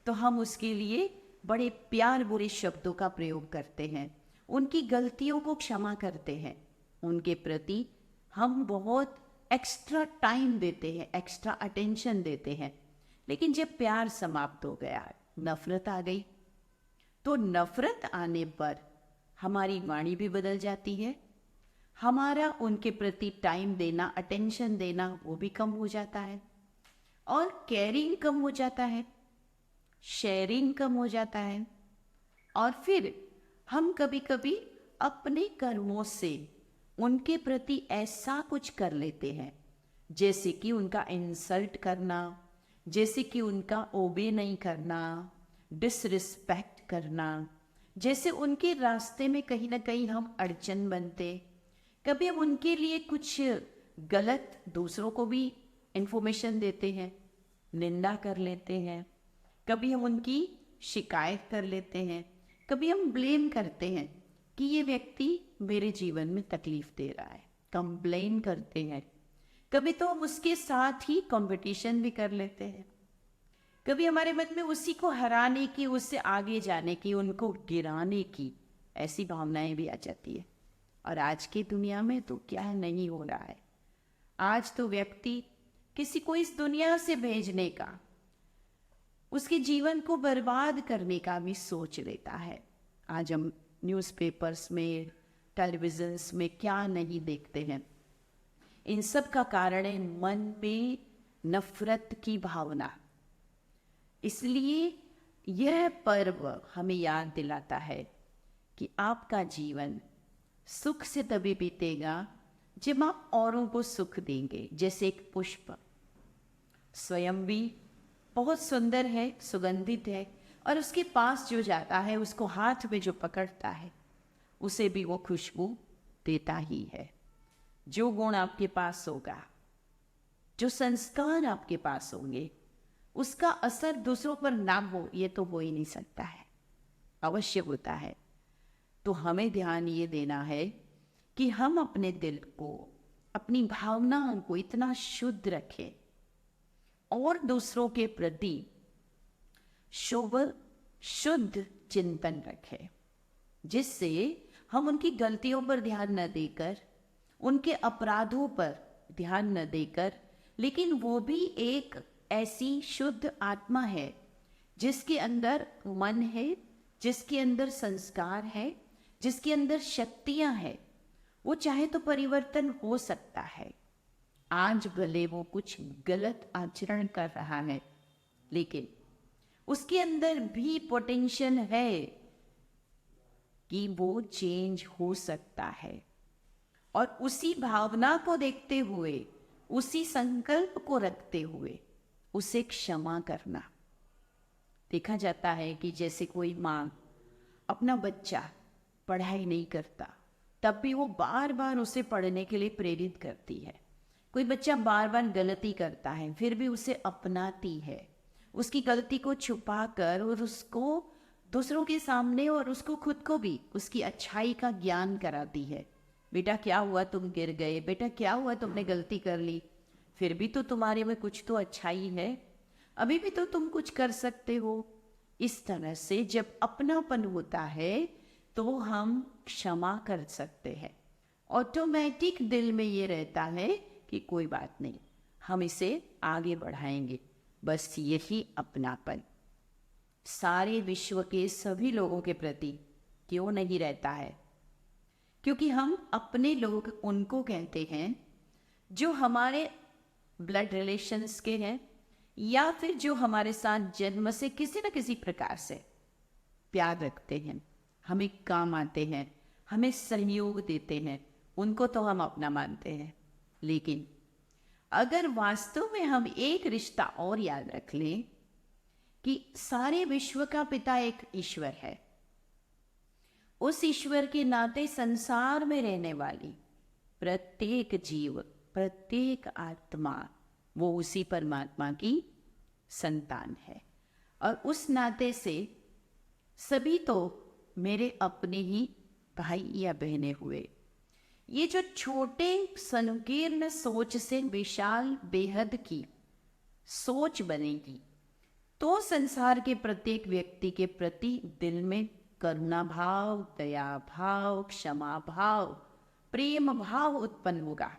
तो हम उसके लिए बड़े प्यार भरे शब्दों का प्रयोग करते हैं, उनकी गलतियों को क्षमा करते हैं, उनके प्रति हम बहुत एक्स्ट्रा टाइम देते हैं, एक्स्ट्रा अटेंशन देते हैं। लेकिन जब प्यार समाप्त हो गया, नफरत आ गई, तो नफरत आने पर हमारी वाणी भी बदल जाती है, हमारा उनके प्रति टाइम देना, अटेंशन देना वो भी कम हो जाता है, और केयरिंग कम हो जाता है, शेयरिंग कम हो जाता है। और फिर हम कभी कभी अपने कर्मों से उनके प्रति ऐसा कुछ कर लेते हैं, जैसे कि उनका इंसल्ट करना, जैसे कि उनका ओबे नहीं करना, डिसरिस्पेक्ट करना, जैसे उनके रास्ते में कहीं ना कहीं हम अड़चन बनते। कभी हम उनके लिए कुछ गलत दूसरों को भी इंफॉर्मेशन देते हैं, निंदा कर लेते हैं, कभी हम उनकी शिकायत कर लेते हैं, कभी हम ब्लेम करते हैं कि ये व्यक्ति मेरे जीवन में तकलीफ दे रहा है, कंप्लेन करते हैं। कभी तो हम उसके साथ ही कंपटीशन भी कर लेते हैं। कभी हमारे मन में उसी को हराने की, उससे आगे जाने की, उनको गिराने की ऐसी भावनाएं भी आ जाती है। और आज की दुनिया में तो क्या नहीं हो रहा है। आज तो व्यक्ति किसी को इस दुनिया से भेजने का, उसके जीवन को बर्बाद करने का भी सोच लेता है। आज हम न्यूज़पेपर्स में, टेलीविजन्स में क्या नहीं देखते हैं। इन सब का कारण है मन में नफरत की भावना। इसलिए यह पर्व हमें याद दिलाता है कि आपका जीवन सुख से तभी बीतेगा जब आप औरों को सुख देंगे। जैसे एक पुष्प स्वयं भी बहुत सुंदर है, सुगंधित है, और उसके पास जो जाता है, उसको हाथ में जो पकड़ता है, उसे भी वो खुशबू देता ही है। जो गुण आपके पास होगा, जो संस्कार आपके पास होंगे, उसका असर दूसरों पर ना हो ये तो हो ही नहीं सकता है, अवश्य होता है। तो हमें ध्यान ये देना है कि हम अपने दिल को, अपनी भावनाओं को इतना शुद्ध रखें और दूसरों के प्रति शुद्ध चिंतन रखें, जिससे हम उनकी गलतियों पर ध्यान न देकर, उनके अपराधों पर ध्यान न देकर, लेकिन वो भी एक ऐसी शुद्ध आत्मा है जिसके अंदर मन है, जिसके अंदर संस्कार है, जिसके अंदर शक्तियां हैं, वो चाहे तो परिवर्तन हो सकता है। आज भले वो कुछ गलत आचरण कर रहा है, लेकिन उसके अंदर भी पोटेंशियल है कि वो चेंज हो सकता है। और उसी भावना को देखते हुए, उसी संकल्प को रखते हुए उसे क्षमा करना। देखा जाता है कि जैसे कोई माँ अपना बच्चा पढ़ाई नहीं करता, तब भी वो बार बार उसे पढ़ने के लिए प्रेरित करती है। कोई बच्चा बार बार गलती करता है, फिर भी उसे अपनाती है, उसकी गलती को छुपा कर, और उसको दूसरों के सामने और उसको खुद को भी उसकी अच्छाई का ज्ञान कराती है। बेटा क्या हुआ, तुम गिर गए, बेटा क्या हुआ, तुमने गलती कर ली, फिर भी तो तुम्हारे में कुछ तो अच्छाई है, अभी भी तो तुम कुछ कर सकते हो। इस तरह से जब अपनापन होता है तो हम क्षमा कर सकते हैं। ऑटोमेटिक दिल में ये रहता है कि कोई बात नहीं, हम इसे आगे बढ़ाएंगे। बस यही अपनापन सारे विश्व के सभी लोगों के प्रति क्यों नहीं रहता है? क्योंकि हम अपने लोग उनको कहते हैं जो हमारे ब्लड रिलेशंस के हैं, या फिर जो हमारे साथ जन्म से किसी न किसी प्रकार से प्यार रखते हैं, हमें काम आते हैं, हमें सहयोग देते हैं, उनको तो हम अपना मानते हैं। लेकिन अगर वास्तव में हम एक रिश्ता और याद रख लें कि सारे विश्व का पिता एक ईश्वर है, उस ईश्वर के नाते संसार में रहने वाली प्रत्येक जीव, प्रत्येक आत्मा वो उसी परमात्मा की संतान है, और उस नाते से सभी तो मेरे अपने ही भाई या बहनें हुए। ये जो छोटे संकीर्ण सोच से विशाल बेहद की सोच बनेगी, तो संसार के प्रत्येक व्यक्ति के प्रति दिल में करुणा भाव, दया भाव, क्षमा भाव, प्रेम भाव उत्पन्न होगा।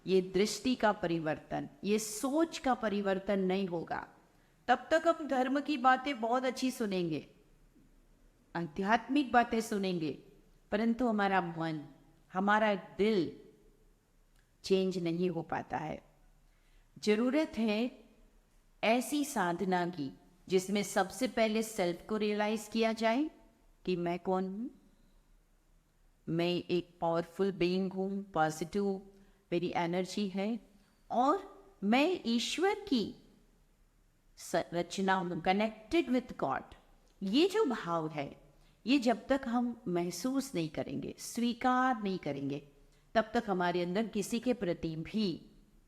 ये दृष्टि का परिवर्तन, ये सोच का परिवर्तन नहीं होगा तब तक हम धर्म की बातें बहुत अच्छी सुनेंगे, आध्यात्मिक बातें सुनेंगे, परंतु हमारा मन, हमारा दिल चेंज नहीं हो पाता है। जरूरत है ऐसी साधना की जिसमें सबसे पहले सेल्फ को रियलाइज किया जाए कि मैं कौन हूं। मैं एक पावरफुल बीइंग हूं, पॉजिटिव मेरी एनर्जी है और मैं ईश्वर की रचना हूं, कनेक्टेड विथ गॉड। ये जो भाव है, ये जब तक हम महसूस नहीं करेंगे, स्वीकार नहीं करेंगे, तब तक हमारे अंदर किसी के प्रति भी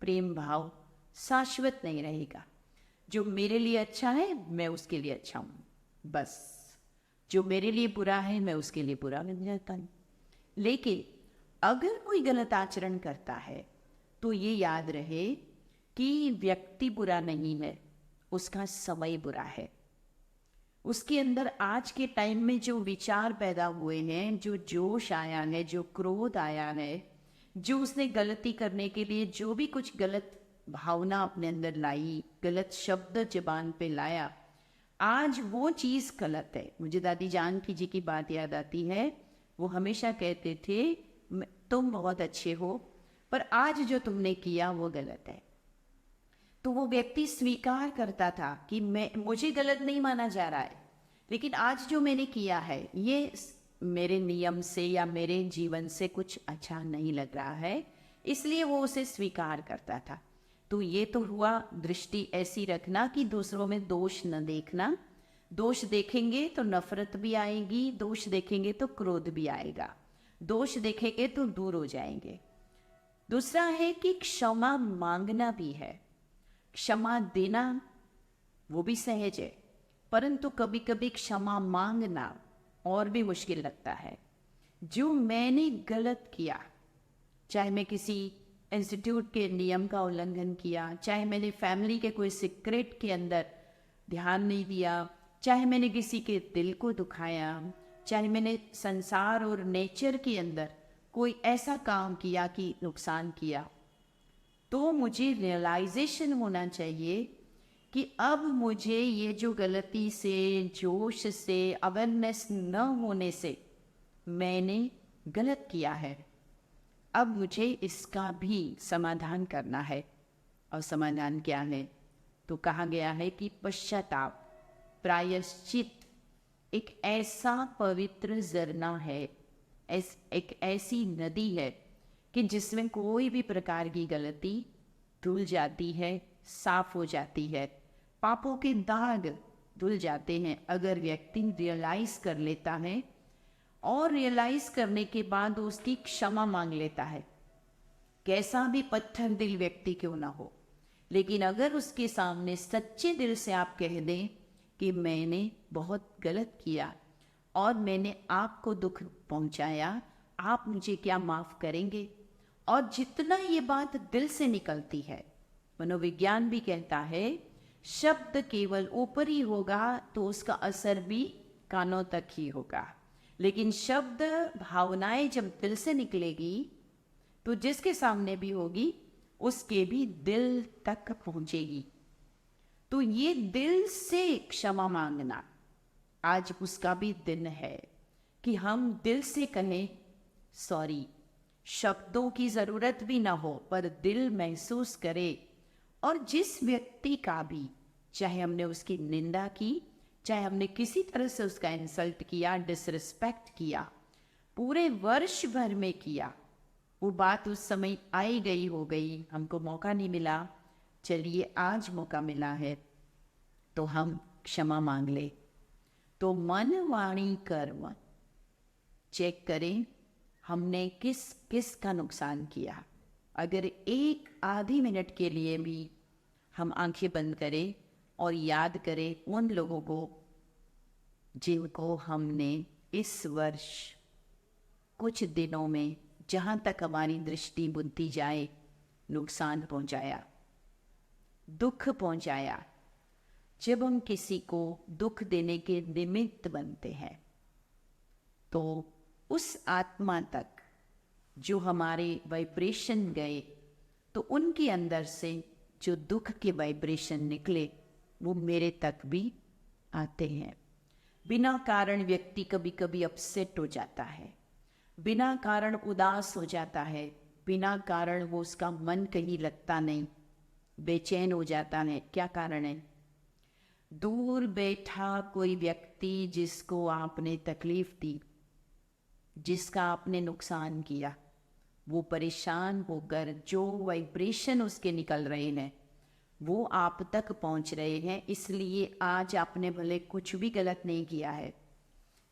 प्रेम भाव शाश्वत नहीं रहेगा। जो मेरे लिए अच्छा है मैं उसके लिए अच्छा हूं, बस जो मेरे लिए बुरा है मैं उसके लिए बुरा बन जाता हूं। लेकिन अगर कोई गलत आचरण करता है तो ये याद रहे कि व्यक्ति बुरा नहीं है, उसका समय बुरा है। उसके अंदर आज के टाइम में जो विचार पैदा हुए हैं, जो जोश आया है, जो क्रोध आया है, जो उसने गलती करने के लिए जो भी कुछ गलत भावना अपने अंदर लाई, गलत शब्द जबान पे लाया, आज वो चीज गलत है। मुझे दादी जानकी जी की बात याद आती है। वो हमेशा कहते थे तुम बहुत अच्छे हो, पर आज जो तुमने किया वो गलत है। तो वो व्यक्ति स्वीकार करता था कि मुझे गलत नहीं माना जा रहा है, लेकिन आज जो मैंने किया है ये मेरे नियम से या मेरे जीवन से कुछ अच्छा नहीं लग रहा है, इसलिए वो उसे स्वीकार करता था। तो ये तो हुआ दृष्टि ऐसी रखना कि दूसरों में दोष न देखना। दोष देखेंगे तो नफरत भी आएगी, दोष देखेंगे तो क्रोध भी आएगा, दोष देखेंगे तो दूर हो जाएंगे। दूसरा है कि क्षमा मांगना भी है। क्षमा देना वो भी सहज है, परंतु कभी कभी क्षमा मांगना और भी मुश्किल लगता है। जो मैंने गलत किया, चाहे मैं किसी इंस्टीट्यूट के नियम का उल्लंघन किया, चाहे मैंने फैमिली के कोई सीक्रेट के अंदर ध्यान नहीं दिया, चाहे मैंने किसी के दिल को दुखाया, चाहे मैंने संसार और नेचर के अंदर कोई ऐसा काम किया कि नुकसान किया, तो मुझे रियलाइजेशन होना चाहिए कि अब मुझे ये जो गलती से, जोश से, अवेयरनेस न होने से मैंने गलत किया है, अब मुझे इसका भी समाधान करना है। और समाधान क्या है? तो कहा गया है कि पश्चाताप, प्रायश्चित एक ऐसा पवित्र झरना है, एक ऐसी नदी है कि जिसमें कोई भी प्रकार की गलती धुल जाती है, साफ हो जाती है, पापों के दाग धुल जाते हैं अगर व्यक्ति रियलाइज कर लेता है और रियलाइज करने के बाद उसकी क्षमा मांग लेता है। कैसा भी पत्थर दिल व्यक्ति क्यों ना हो, लेकिन अगर उसके सामने सच्चे दिल से आप कह दें कि मैंने बहुत गलत किया और मैंने आपको दुख पहुंचाया, आप मुझे क्या माफ करेंगे? और जितना ये बात दिल से निकलती है, मनोविज्ञान भी कहता है शब्द केवल ऊपर ही होगा तो उसका असर भी कानों तक ही होगा, लेकिन शब्द, भावनाएं जब दिल से निकलेगी तो जिसके सामने भी होगी उसके भी दिल तक पहुंचेगी। तो ये दिल से क्षमा मांगना आज उसका भी दिन है कि हम दिल से कहें सॉरी। शब्दों की जरूरत भी ना हो पर दिल महसूस करे। और जिस व्यक्ति का भी, चाहे हमने उसकी निंदा की, चाहे हमने किसी तरह से उसका इंसल्ट किया, डिसरिस्पेक्ट किया, पूरे वर्ष भर में किया, वो बात उस समय आई गई हो गई, हमको मौका नहीं मिला, चलिए आज मौका मिला है तो हम क्षमा मांग ले। तो मन, वाणी, कर्म चेक करें हमने किस का नुकसान किया। अगर एक आधी मिनट के लिए भी हम आंखें बंद करें और याद करें उन लोगों को जिनको हमने इस वर्ष कुछ दिनों में, जहाँ तक हमारी दृष्टि बुद्धि जाए, नुकसान पहुंचाया, दुख पहुंचाया। जब हम किसी को दुख देने के निमित्त बनते हैं तो उस आत्मा तक जो हमारे वाइब्रेशन गए, तो उनके अंदर से जो दुख के वाइब्रेशन निकले वो मेरे तक भी आते हैं। बिना कारण व्यक्ति कभी कभी अपसेट हो जाता है, बिना कारण उदास हो जाता है, बिना कारण वो उसका मन कहीं लगता नहीं, बेचैन हो जाता है। क्या कारण है? दूर बैठा कोई व्यक्ति जिसको आपने तकलीफ दी, जिसका आपने नुकसान किया, वो परेशान होकर जो वाइब्रेशन उसके निकल रहे हैं वो आप तक पहुंच रहे हैं। इसलिए आज आपने भले कुछ भी गलत नहीं किया है,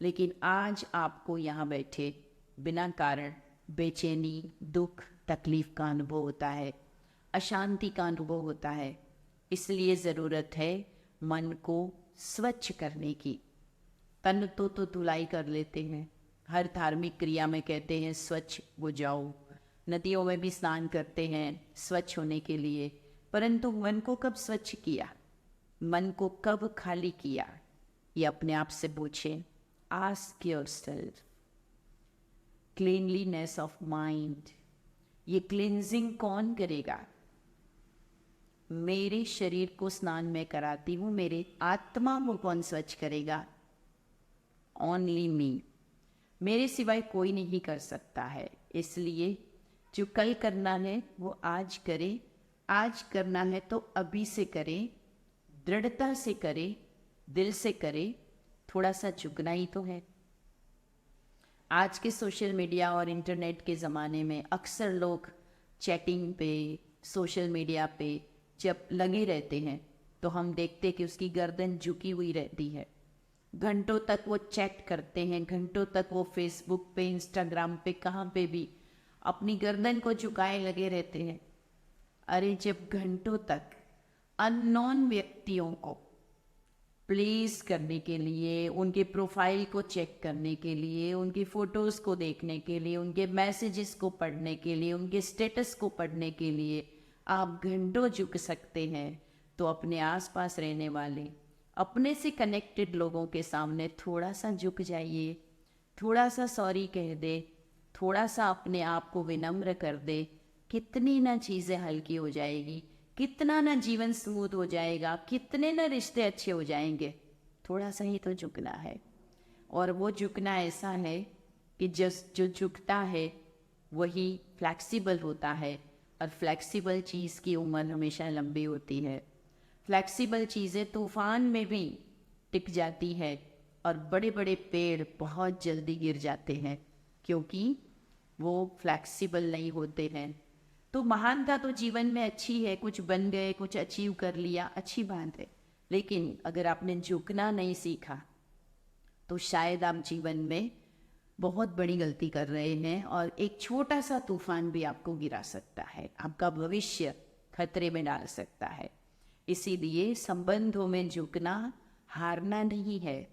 लेकिन आज आपको यहाँ बैठे बिना कारण बेचैनी, दुख, तकलीफ का अनुभव होता है, अशांति का अनुभव होता है। इसलिए ज़रूरत है मन को स्वच्छ करने की। तन तो धुलाई कर लेते हैं, हर धार्मिक क्रिया में कहते हैं स्वच्छ हो जाओ, नदियों में भी स्नान करते हैं स्वच्छ होने के लिए, परंतु मन को कब स्वच्छ किया, मन को कब खाली किया, ये अपने आप से पूछें। Ask yourself. Cleanliness of mind, ये क्लींजिंग कौन करेगा? मेरे शरीर को स्नान मैं कराती हूँ, मेरे आत्मा को कौन स्वच्छ करेगा? Only me. मेरे सिवाय कोई नहीं कर सकता है। इसलिए जो कल करना है वो आज करे, आज करना है तो अभी से करें, दृढ़ता से करें, दिल से करें। थोड़ा सा झुकना ही तो है। आज के सोशल मीडिया और इंटरनेट के ज़माने में अक्सर लोग चैटिंग पे, सोशल मीडिया पे जब लगे रहते हैं तो हम देखते कि उसकी गर्दन झुकी हुई रहती है। घंटों तक वो चैट करते हैं, घंटों तक वो फेसबुक पे, इंस्टाग्राम पे, कहाँ पे भी अपनी गर्दन को झुकाए लगे रहते हैं। अरे जब घंटों तक अननोन व्यक्तियों को प्लीज़ करने के लिए, उनके प्रोफाइल को चेक करने के लिए, उनकी फ़ोटोज़ को देखने के लिए, उनके मैसेजेस को पढ़ने के लिए, उनके स्टेटस को पढ़ने के लिए आप घंटों झुक सकते हैं, तो अपने आसपास रहने वाले, अपने से कनेक्टेड लोगों के सामने थोड़ा सा झुक जाइए, थोड़ा सा सॉरी कह दे, थोड़ा सा अपने आप को विनम्र कर दे। कितनी ना चीज़ें हल्की हो जाएगी, कितना ना जीवन स्मूथ हो जाएगा, कितने ना रिश्ते अच्छे हो जाएंगे। थोड़ा सा ही तो झुकना है। और वो झुकना ऐसा है कि जो झुकता है वही फ्लैक्सिबल होता है, और फ्लैक्सिबल चीज़ की उम्र हमेशा लंबी होती है। फ्लैक्सिबल चीज़ें तूफान में भी टिक जाती है, और बड़े बड़े पेड़ बहुत जल्दी गिर जाते हैं क्योंकि वो फ्लैक्सिबल नहीं होते हैं। तो महानता तो जीवन में अच्छी है, कुछ बन गए, कुछ अचीव कर लिया, अच्छी बात है, लेकिन अगर आपने झुकना नहीं सीखा तो शायद आप जीवन में बहुत बड़ी गलती कर रहे हैं, और एक छोटा सा तूफान भी आपको गिरा सकता है, आपका भविष्य खतरे में डाल सकता है। इसीलिए संबंधों में झुकना हारना नहीं है,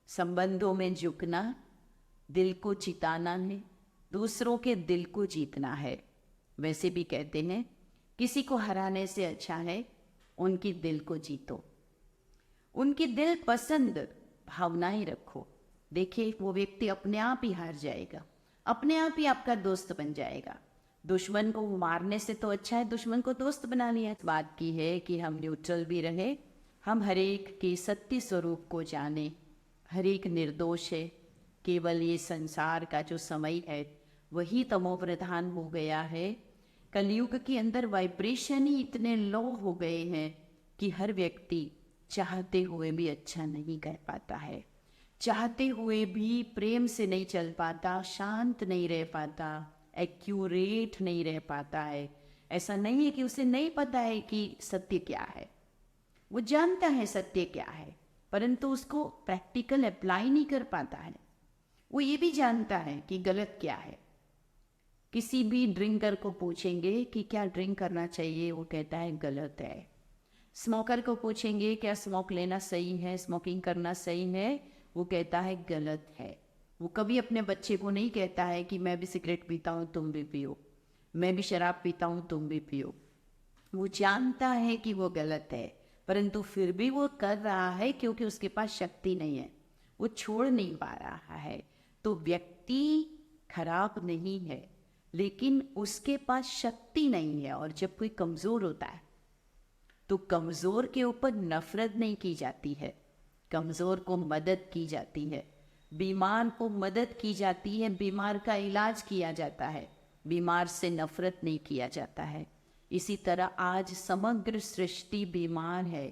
संबंधों में झुकना दिल को जिताना है, दूसरों के दिल को जीतना है। वैसे भी कहते हैं किसी को हराने से अच्छा है उनकी दिल को जीतो, उनकी दिल पसंद भावनाएं रखो। देखिए वो व्यक्ति अपने आप ही हार जाएगा, अपने आप ही आपका दोस्त बन जाएगा। दुश्मन को मारने से तो अच्छा है दुश्मन को दोस्त बना लिया। इस बात की है कि हम न्यूट्रल भी रहे, हम हर एक के सत्य स्वरूप को जाने, हर एक निर्दोष है। केवल ये संसार का जो समय है वही तमो प्रधान हो गया है। कलयुग के अंदर वाइब्रेशन ही इतने लो हो गए हैं कि हर व्यक्ति चाहते हुए भी अच्छा नहीं कर पाता है, चाहते हुए भी प्रेम से नहीं चल पाता, शांत नहीं रह पाता, एक्यूरेट नहीं रह पाता है। ऐसा नहीं है कि उसे नहीं पता है कि सत्य क्या है, वो जानता है सत्य क्या है, परंतु उसको प्रैक्टिकल अप्लाई नहीं कर पाता है। वो ये भी जानता है कि गलत क्या है। किसी भी ड्रिंकर को पूछेंगे कि क्या ड्रिंक करना चाहिए, वो कहता है गलत है। स्मोकर को पूछेंगे क्या स्मोक लेना सही है, स्मोकिंग करना सही है, वो कहता है गलत है। वो कभी अपने बच्चे को नहीं कहता है कि मैं भी सिगरेट पीता हूँ तुम भी पियो, मैं भी शराब पीता हूँ तुम भी पियो। वो जानता है कि वो गलत है, परंतु फिर भी वो कर रहा है क्योंकि उसके पास शक्ति नहीं है, वो छोड़ नहीं पा रहा है। तो व्यक्ति खराब नहीं है, लेकिन उसके पास शक्ति नहीं है। और जब कोई कमजोर होता है तो कमजोर के ऊपर नफरत नहीं की जाती है, कमजोर को मदद की जाती है, बीमार को मदद की जाती है, बीमार का इलाज किया जाता है, बीमार से नफरत नहीं किया जाता है। इसी तरह आज समग्र सृष्टि बीमार है,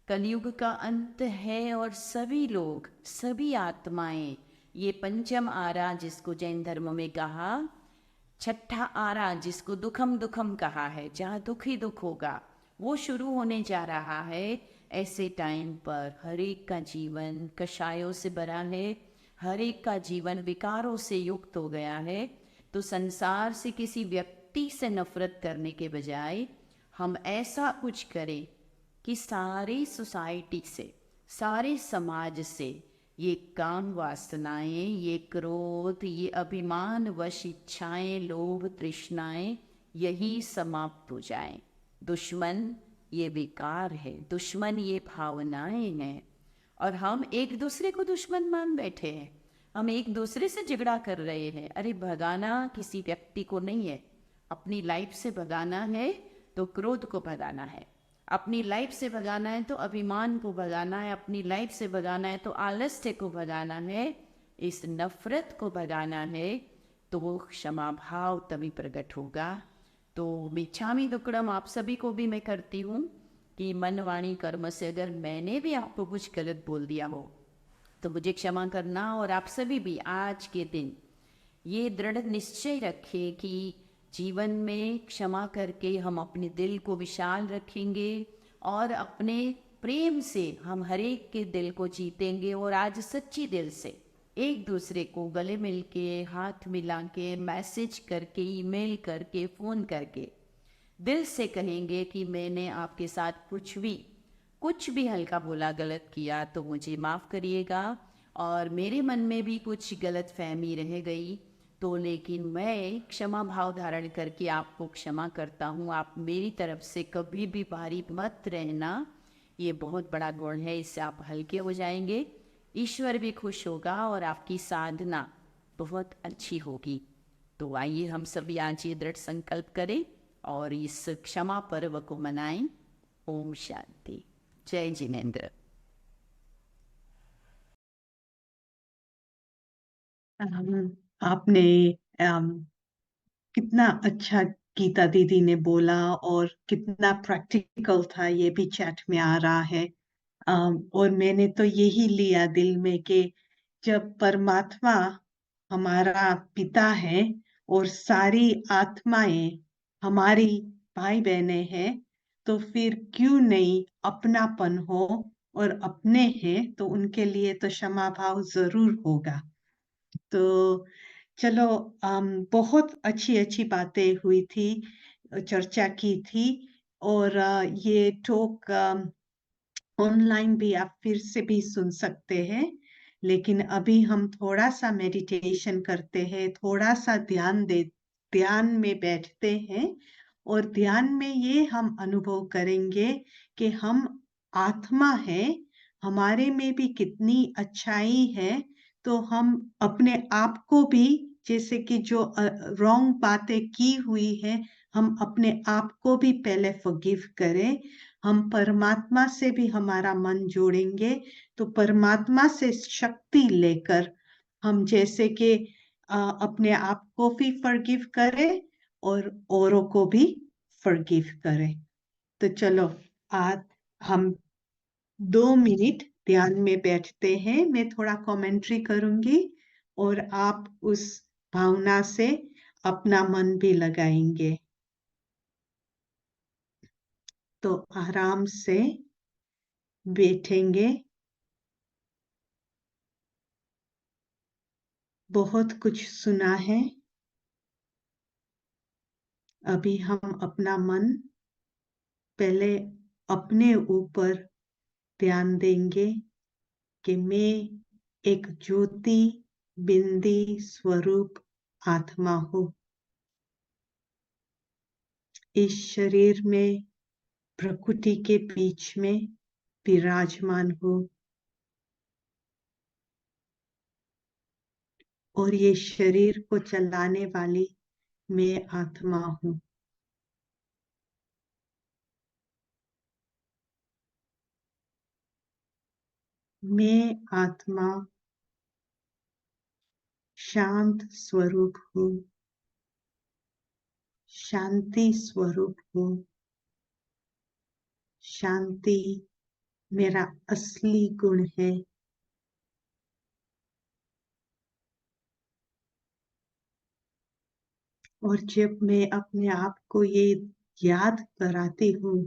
कलयुग का अंत है और सभी लोग, सभी आत्माएं, ये पंचम आरा जिसको जैन धर्म में कहा, छठा आरा जिसको दुखम दुखम कहा है, जहाँ दुख ही दुख होगा, वो शुरू होने जा रहा है। ऐसे टाइम पर हर एक का जीवन कषायों से भरा है, हर एक का जीवन विकारों से युक्त हो गया है। तो संसार से किसी व्यक्ति से नफरत करने के बजाय हम ऐसा कुछ करें कि सारी सोसाइटी से, सारे समाज से ये काम वासनाएं, ये क्रोध, ये अभिमान वश इच्छाएं, लोभ तृष्णाएं, यही समाप्त हो जाएं। दुश्मन ये विकार है, दुश्मन ये भावनाएं हैं, और हम एक दूसरे को दुश्मन मान बैठे हैं, हम एक दूसरे से झगड़ा कर रहे हैं। अरे भगाना किसी व्यक्ति को नहीं है, अपनी लाइफ से भगाना है तो क्रोध को भगाना है, अपनी लाइफ से भगाना है तो अभिमान को भगाना है, अपनी लाइफ से भगाना है तो आलस्य को भगाना है, इस नफरत को भगाना है, तो वो क्षमा भाव तभी प्रकट होगा। तो मिच्छामी दुक्कडम आप सभी को भी मैं करती हूँ कि मन वाणी कर्म से अगर मैंने भी आपको कुछ गलत बोल दिया हो तो मुझे क्षमा करना। और आप सभी भी आज के दिन ये दृढ़ निश्चय रखें कि जीवन में क्षमा करके हम अपने दिल को विशाल रखेंगे और अपने प्रेम से हम हर एक के दिल को जीतेंगे। और आज सच्ची दिल से एक दूसरे को गले मिल के, हाथ मिला के, मैसेज करके, ईमेल करके, फ़ोन करके दिल से कहेंगे कि मैंने आपके साथ कुछ भी हल्का बोला, गलत किया तो मुझे माफ़ करिएगा, और मेरे मन में भी कुछ गलत फहमी रह गई तो लेकिन मैं क्षमा भाव धारण करके आपको क्षमा करता हूँ। आप मेरी तरफ से कभी भी भारी मत रहना, ये बहुत बड़ा गुण है, इससे आप हल्के हो जाएंगे, ईश्वर भी खुश होगा और आपकी साधना बहुत अच्छी होगी। तो आइए हम सभी आज ये दृढ़ संकल्प करें और इस क्षमा पर्व को मनाएं। ओम शांति। जय जिनेंद्र। आपने कितना अच्छा गीता दीदी ने बोला और कितना प्रैक्टिकल था, ये भी चैट में आ रहा है। और मैंने तो यही लिया दिल में कि जब परमात्मा हमारा पिता है और सारी आत्माएं हमारी भाई बहनें हैं, तो फिर क्यों नहीं अपनापन हो, और अपने हैं तो उनके लिए तो क्षमा भाव जरूर होगा। तो चलो, बहुत अच्छी अच्छी बातें हुई थी, चर्चा की थी। और ये टॉक ऑनलाइन भी आप फिर से भी सुन सकते हैं। लेकिन अभी हम थोड़ा सा मेडिटेशन करते हैं, थोड़ा सा ध्यान में बैठते हैं, और ध्यान में ये हम अनुभव करेंगे कि हम आत्मा है, हमारे में भी कितनी अच्छाई है। तो हम अपने आप को भी, जैसे कि जो रॉन्ग बातें की हुई है, हम अपने आप को भी पहले फॉरगिव करें। हम परमात्मा से भी हमारा मन जोड़ेंगे तो परमात्मा से शक्ति लेकर हम जैसे कि अपने आप को भी फॉरगिव करें और औरों को भी फॉरगिव करें। तो चलो, आज हम 2 मिनट ध्यान में बैठते हैं। मैं थोड़ा कमेंट्री करूंगी और आप उस भावना से अपना मन भी लगाएंगे। तो आराम से बैठेंगे। बहुत कुछ सुना है, अभी हम अपना मन पहले अपने ऊपर ध्यान देंगे कि मैं एक ज्योति बिंदी स्वरूप आत्मा हूँ। इस शरीर में प्रकृति के बीच में विराजमान हूँ। और ये शरीर को चलाने वाली मैं आत्मा हूँ। मैं आत्मा शांत स्वरूप हूँ, शांति स्वरूप हूँ। शांति मेरा असली गुण है। और जब मैं अपने आप को ये याद कराती हूँ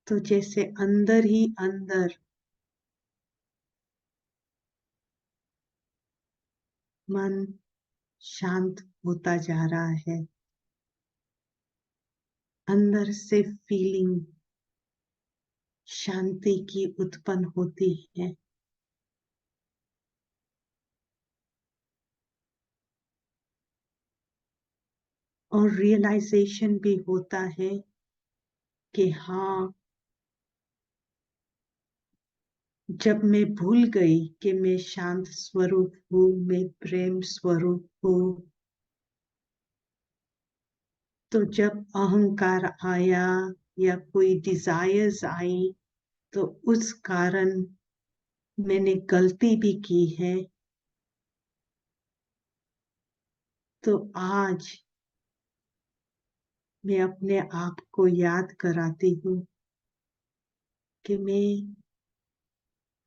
तो जैसे अंदर ही अंदर मन शांत होता जा रहा है। अंदर से फीलिंग शांति की उत्पन्न होती है। और रियलाइजेशन भी होता है कि हाँ, जब मैं भूल गई कि मैं शांत स्वरूप हूँ, मैं प्रेम स्वरूप हूँ, तो जब अहंकार आया या कोई डिजायर्स आई तो उस कारण मैंने गलती भी की है। तो आज मैं अपने आप को याद कराती हूँ कि मैं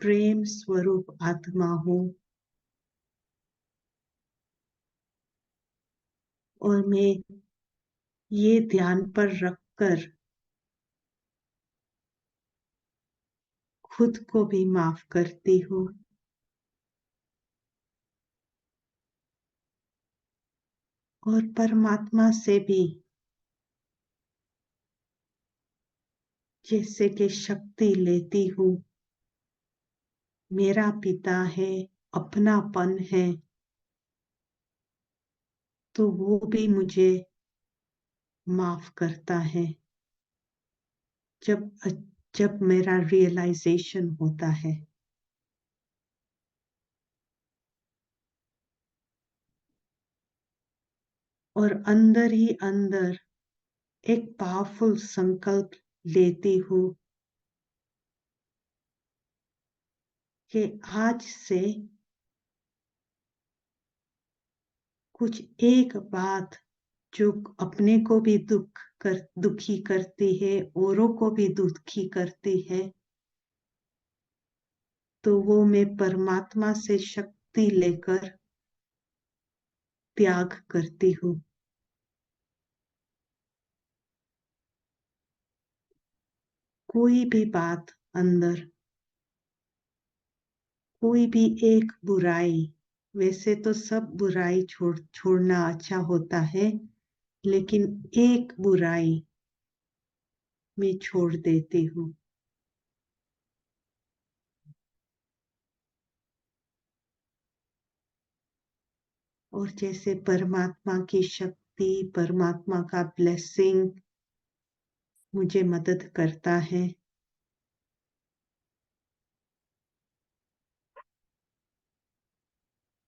प्रेम स्वरूप आत्मा हूँ और मैं ये ध्यान पर रखकर खुद को भी माफ करती हूँ। और परमात्मा से भी जैसे कि शक्ति लेती हूँ। मेरा पिता है, अपनापन है, तो वो भी मुझे माफ करता है जब जब मेरा रियलाइजेशन होता है। और अंदर ही अंदर एक पावरफुल संकल्प लेती हूँ कि आज से कुछ एक बात जो अपने को भी दुखी करती है, औरों को भी दुखी करती है, तो वो मैं परमात्मा से शक्ति लेकर त्याग करती हूँ। कोई भी बात अंदर, कोई भी एक बुराई, वैसे तो सब बुराई छोड़ना अच्छा होता है, लेकिन एक बुराई मैं छोड़ देती हूँ। और जैसे परमात्मा की शक्ति, परमात्मा का ब्लेसिंग मुझे मदद करता है।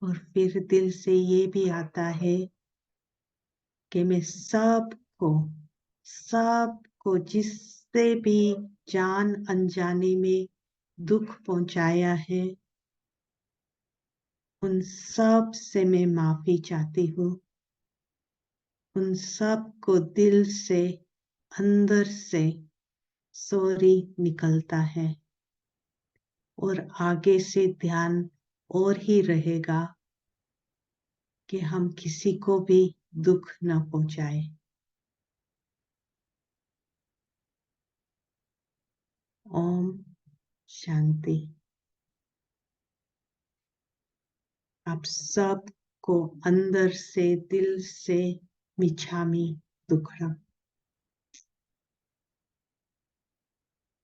और फिर दिल से ये भी आता है कि मैं सबको जिससे भी जान अनजाने में दुख पहुंचाया है, उन सब से मैं माफी चाहती हूँ। उन सब को दिल से, अंदर से सॉरी निकलता है। और आगे से ध्यान और ही रहेगा कि हम किसी को भी दुख न पहुंचाए। ओम शांति। आप सबको अंदर से, दिल से मिच्छामी दुक्कडम।